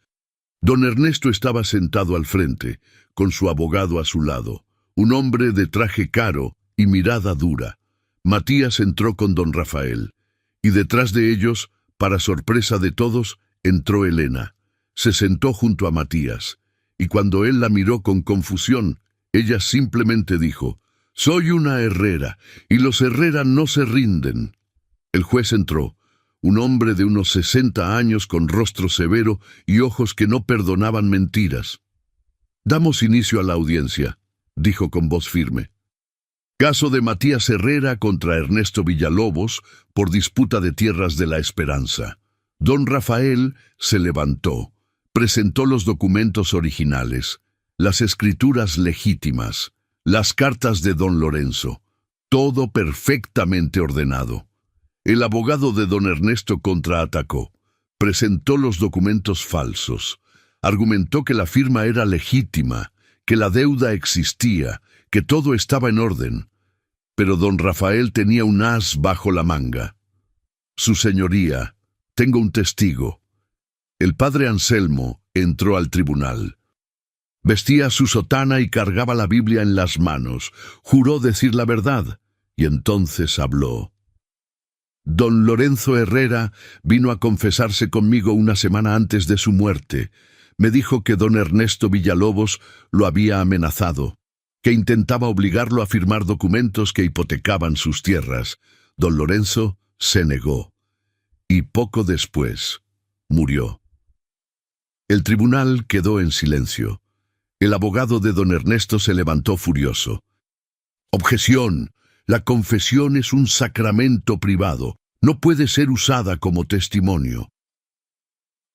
S1: Don Ernesto estaba sentado al frente, con su abogado a su lado. Un hombre de traje caro y mirada dura. Matías entró con don Rafael, y detrás de ellos, para sorpresa de todos, entró Elena. Se sentó junto a Matías, y cuando él la miró con confusión, ella simplemente dijo: «Soy una herrera, y los Herrera no se rinden». El juez entró, un hombre de unos 60 años con rostro severo y ojos que no perdonaban mentiras. «Damos inicio a la audiencia», dijo con voz firme. Caso de Matías Herrera contra Ernesto Villalobos por disputa de tierras de la Esperanza. Don Rafael se levantó, presentó los documentos originales, las escrituras legítimas, las cartas de don Lorenzo, todo perfectamente ordenado. El abogado de don Ernesto contraatacó, presentó los documentos falsos, argumentó que la firma era legítima, que la deuda existía, que todo estaba en orden. Pero don Rafael tenía un as bajo la manga. Su señoría, tengo un testigo. El padre Anselmo entró al tribunal. Vestía su sotana y cargaba la Biblia en las manos. Juró decir la verdad, y entonces habló. Don Lorenzo Herrera vino a confesarse conmigo una semana antes de su muerte. Me dijo que don Ernesto Villalobos lo había amenazado, que intentaba obligarlo a firmar documentos que hipotecaban sus tierras. Don Lorenzo se negó, y poco después murió. El tribunal quedó en silencio. El abogado de don Ernesto se levantó furioso. «Objeción. La confesión es un sacramento privado. No puede ser usada como testimonio».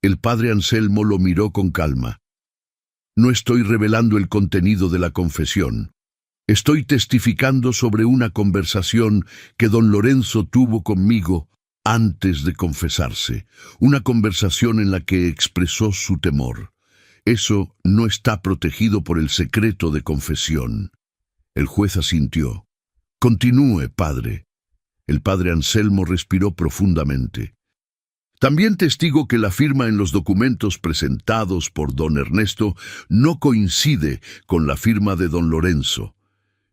S1: El padre Anselmo lo miró con calma. «No estoy revelando el contenido de la confesión. Estoy testificando sobre una conversación que don Lorenzo tuvo conmigo antes de confesarse. Una conversación en la que expresó su temor. Eso no está protegido por el secreto de confesión». El juez asintió. «Continúe, padre». El padre Anselmo respiró profundamente. «También testigo que la firma en los documentos presentados por don Ernesto no coincide con la firma de don Lorenzo.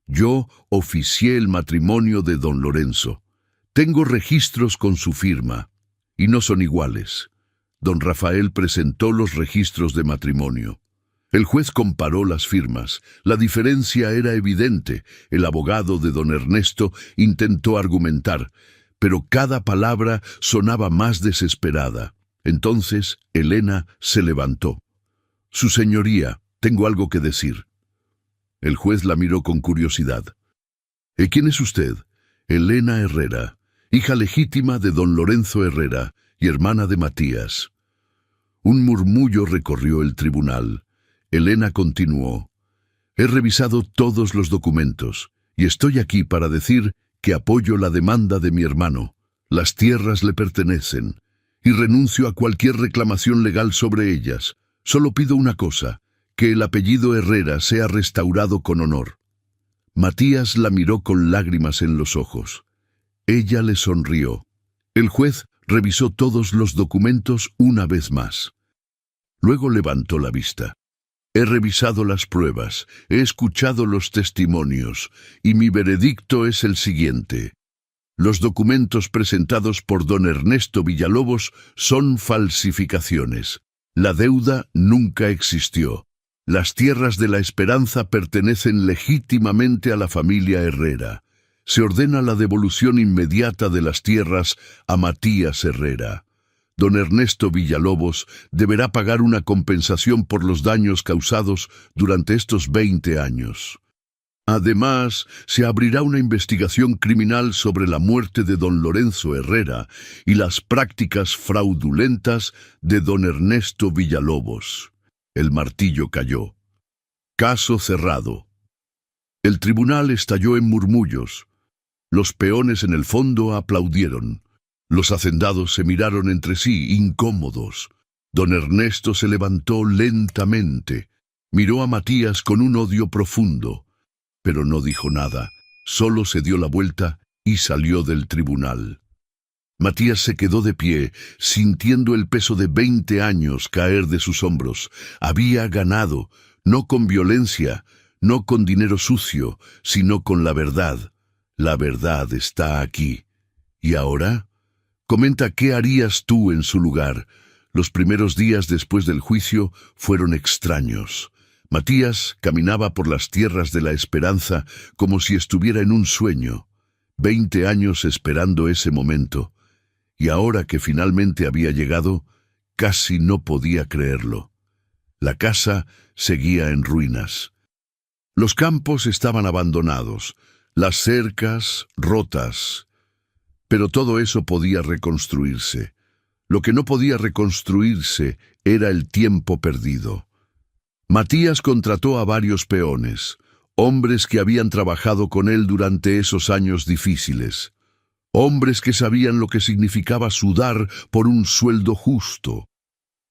S1: Yo oficié el matrimonio de don Lorenzo. Tengo registros con su firma, y no son iguales». Don Rafael presentó los registros de matrimonio. El juez comparó las firmas. La diferencia era evidente. El abogado de don Ernesto intentó argumentar, pero cada palabra sonaba más desesperada. Entonces Elena se levantó. «Su señoría, tengo algo que decir». El juez la miró con curiosidad. «¿Quién es usted?» «Elena Herrera, hija legítima de don Lorenzo Herrera y hermana de Matías». Un murmullo recorrió el tribunal. Elena continuó. «He revisado todos los documentos y estoy aquí para decir que apoyo la demanda de mi hermano. Las tierras le pertenecen y renuncio a cualquier reclamación legal sobre ellas. Solo pido una cosa, que el apellido Herrera sea restaurado con honor». Matías la miró con lágrimas en los ojos. Ella le sonrió. El juez revisó todos los documentos una vez más. Luego levantó la vista. «He revisado las pruebas, he escuchado los testimonios, y mi veredicto es el siguiente. Los documentos presentados por don Ernesto Villalobos son falsificaciones. La deuda nunca existió. Las tierras de la Esperanza pertenecen legítimamente a la familia Herrera. Se ordena la devolución inmediata de las tierras a Matías Herrera. Don Ernesto Villalobos deberá pagar una compensación por los daños causados durante estos 20 años. Además, se abrirá una investigación criminal sobre la muerte de don Lorenzo Herrera y las prácticas fraudulentas de don Ernesto Villalobos». El martillo cayó. Caso cerrado. El tribunal estalló en murmullos. Los peones en el fondo aplaudieron. Los hacendados se miraron entre sí, incómodos. Don Ernesto se levantó lentamente. Miró a Matías con un odio profundo, pero no dijo nada. Solo se dio la vuelta y salió del tribunal. Matías se quedó de pie, sintiendo el peso de 20 años caer de sus hombros. Había ganado, no con violencia, no con dinero sucio, sino con la verdad. La verdad está aquí. ¿Y ahora? Comenta qué harías tú en su lugar. Los primeros días después del juicio fueron extraños. Matías caminaba por las tierras de la Esperanza como si estuviera en un sueño. 20 años esperando ese momento. Y ahora que finalmente había llegado, casi no podía creerlo. La casa seguía en ruinas. Los campos estaban abandonados, las cercas rotas. Pero todo eso podía reconstruirse. Lo que no podía reconstruirse era el tiempo perdido. Matías contrató a varios peones, hombres que habían trabajado con él durante esos años difíciles. Hombres que sabían lo que significaba sudar por un sueldo justo.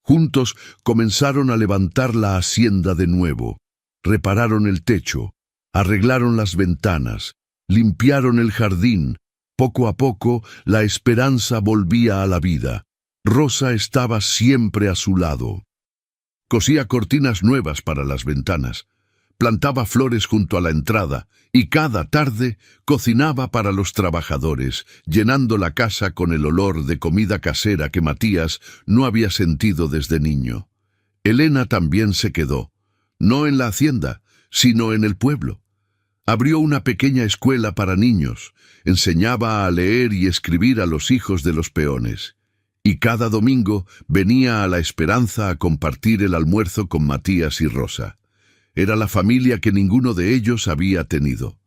S1: Juntos comenzaron a levantar la hacienda de nuevo. Repararon el techo, arreglaron las ventanas, limpiaron el jardín. Poco a poco, la esperanza volvía a la vida. Rosa estaba siempre a su lado. Cosía cortinas nuevas para las ventanas. Plantaba flores junto a la entrada y cada tarde cocinaba para los trabajadores, llenando la casa con el olor de comida casera que Matías no había sentido desde niño. Elena también se quedó, no en la hacienda, sino en el pueblo. Abrió una pequeña escuela para niños, enseñaba a leer y escribir a los hijos de los peones. Y cada domingo venía a la Esperanza a compartir el almuerzo con Matías y Rosa. Era la familia que ninguno de ellos había tenido.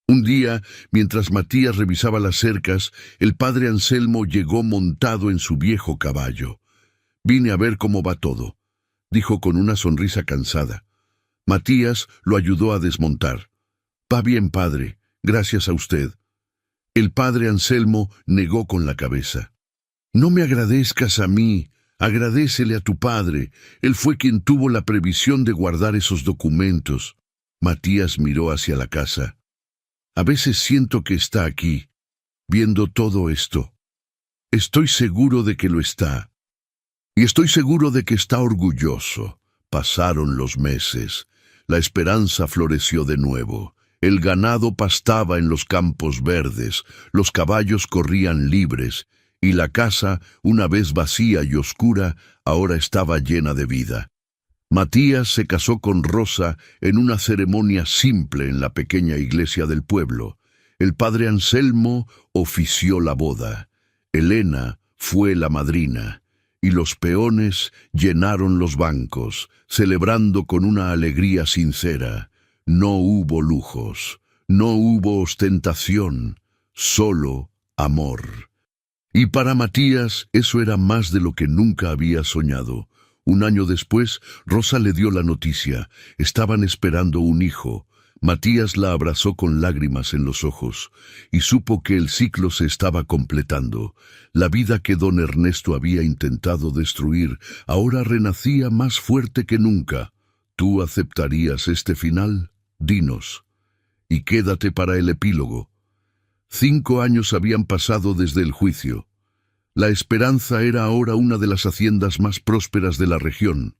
S1: Un día, mientras Matías revisaba las cercas, el padre Anselmo llegó montado en su viejo caballo. «Vine a ver cómo va todo», dijo con una sonrisa cansada. Matías lo ayudó a desmontar. «Va bien, padre, gracias a usted». El padre Anselmo negó con la cabeza. «No me agradezcas a mí. Agradécele a tu padre. Él fue quien tuvo la previsión de guardar esos documentos». Matías miró hacia la casa. «A veces siento que está aquí, viendo todo esto. Estoy seguro de que lo está. Y estoy seguro de que está orgulloso». Pasaron los meses. La esperanza floreció de nuevo. El ganado pastaba en los campos verdes, los caballos corrían libres, y la casa, una vez vacía y oscura, ahora estaba llena de vida. Matías se casó con Rosa en una ceremonia simple en la pequeña iglesia del pueblo. El padre Anselmo ofició la boda. Elena fue la madrina, y los peones llenaron los bancos, celebrando con una alegría sincera. No hubo lujos, no hubo ostentación, solo amor. Y para Matías eso era más de lo que nunca había soñado. Un año después, Rosa le dio la noticia. Estaban esperando un hijo. Matías la abrazó con lágrimas en los ojos y supo que el ciclo se estaba completando. La vida que don Ernesto había intentado destruir ahora renacía más fuerte que nunca. ¿Tú aceptarías este final? Dinos. Y quédate para el epílogo. 5 años habían pasado desde el juicio. La Esperanza era ahora una de las haciendas más prósperas de la región.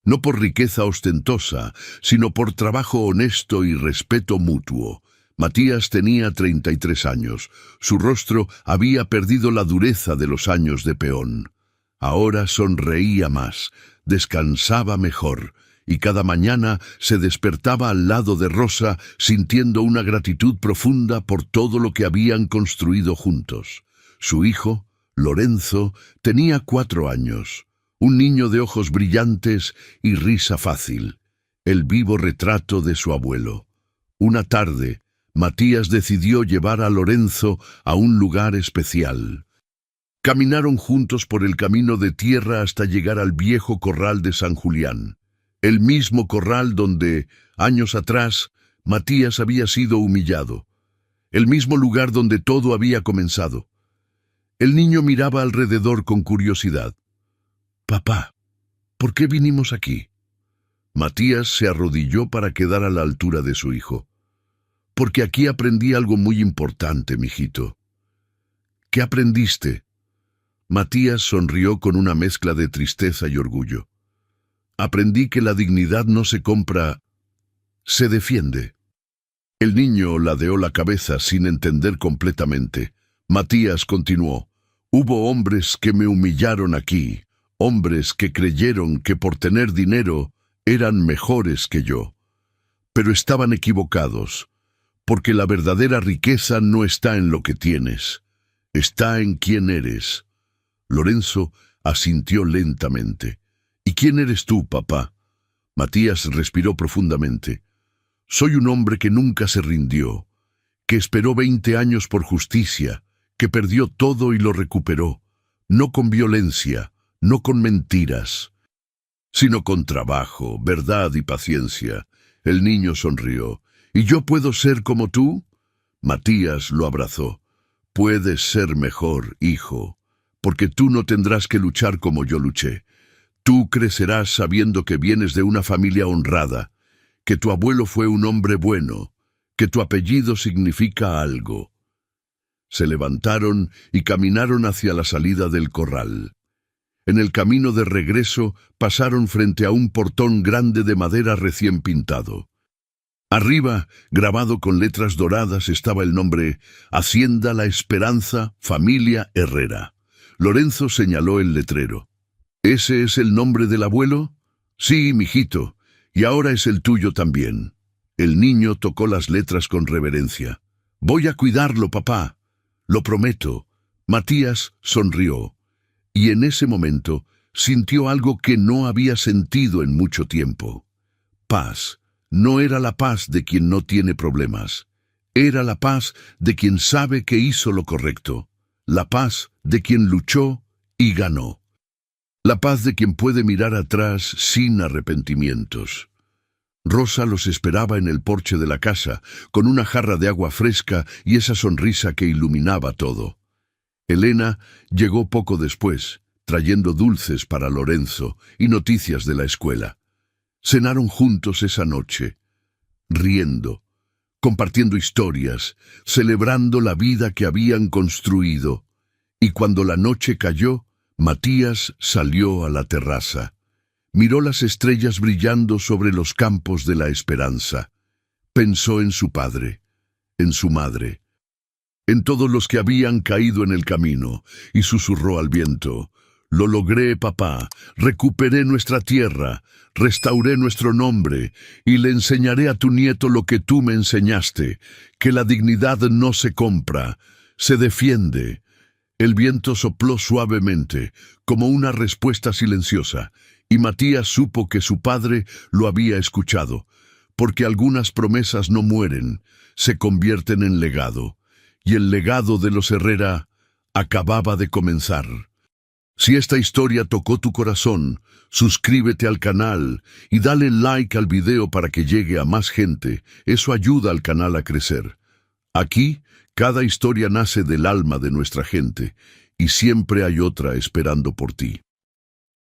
S1: No por riqueza ostentosa, sino por trabajo honesto y respeto mutuo. Matías tenía 33 años. Su rostro había perdido la dureza de los años de peón. Ahora sonreía más, descansaba mejor, y cada mañana se despertaba al lado de Rosa sintiendo una gratitud profunda por todo lo que habían construido juntos. Su hijo, Lorenzo, tenía 4 años, un niño de ojos brillantes y risa fácil, el vivo retrato de su abuelo. Una tarde, Matías decidió llevar a Lorenzo a un lugar especial. Caminaron juntos por el camino de tierra hasta llegar al viejo corral de San Julián, el mismo corral donde, años atrás, Matías había sido humillado, el mismo lugar donde todo había comenzado. El niño miraba alrededor con curiosidad. «Papá, ¿por qué vinimos aquí?» Matías se arrodilló para quedar a la altura de su hijo. «Porque aquí aprendí algo muy importante, mijito». «¿Qué aprendiste?» Matías sonrió con una mezcla de tristeza y orgullo. «Aprendí que la dignidad no se compra, se defiende». El niño ladeó la cabeza sin entender completamente. Matías continuó. «Hubo hombres que me humillaron aquí, hombres que creyeron que por tener dinero eran mejores que yo. Pero estaban equivocados, porque la verdadera riqueza no está en lo que tienes, está en quién eres». Lorenzo asintió lentamente. «¿Y quién eres tú, papá?» Matías respiró profundamente. «Soy un hombre que nunca se rindió, que esperó 20 años por justicia, que perdió todo y lo recuperó, no con violencia, no con mentiras, sino con trabajo, verdad y paciencia». El niño sonrió. «¿Y yo puedo ser como tú?» Matías lo abrazó. «Puedes ser mejor, hijo, porque tú no tendrás que luchar como yo luché. Tú crecerás sabiendo que vienes de una familia honrada, que tu abuelo fue un hombre bueno, que tu apellido significa algo». Se levantaron y caminaron hacia la salida del corral. En el camino de regreso pasaron frente a un portón grande de madera recién pintado. Arriba, grabado con letras doradas, estaba el nombre Hacienda La Esperanza, familia Herrera. Lorenzo señaló el letrero. «¿Ese es el nombre del abuelo?» «Sí, mijito, y ahora es el tuyo también». El niño tocó las letras con reverencia. «Voy a cuidarlo, papá. Lo prometo». Matías sonrió, y en ese momento sintió algo que no había sentido en mucho tiempo. Paz. No era la paz de quien no tiene problemas. Era la paz de quien sabe que hizo lo correcto. La paz de quien luchó y ganó. La paz de quien puede mirar atrás sin arrepentimientos. Rosa los esperaba en el porche de la casa, con una jarra de agua fresca y esa sonrisa que iluminaba todo. Elena llegó poco después, trayendo dulces para Lorenzo y noticias de la escuela. Cenaron juntos esa noche, riendo, compartiendo historias, celebrando la vida que habían construido. Y cuando la noche cayó, Matías salió a la terraza. Miró las estrellas brillando sobre los campos de la Esperanza. Pensó en su padre, en su madre, en todos los que habían caído en el camino, y susurró al viento: Lo logré, papá. Recuperé nuestra tierra, restauré nuestro nombre y le enseñaré a tu nieto lo que tú me enseñaste, que la dignidad no se compra, se defiende. El viento sopló suavemente, como una respuesta silenciosa, y Matías supo que su padre lo había escuchado, porque algunas promesas no mueren, se convierten en legado, y el legado de los Herrera acababa de comenzar. Si esta historia tocó tu corazón, suscríbete al canal y dale like al video para que llegue a más gente. Eso ayuda al canal a crecer. Aquí, cada historia nace del alma de nuestra gente y siempre hay otra esperando por ti.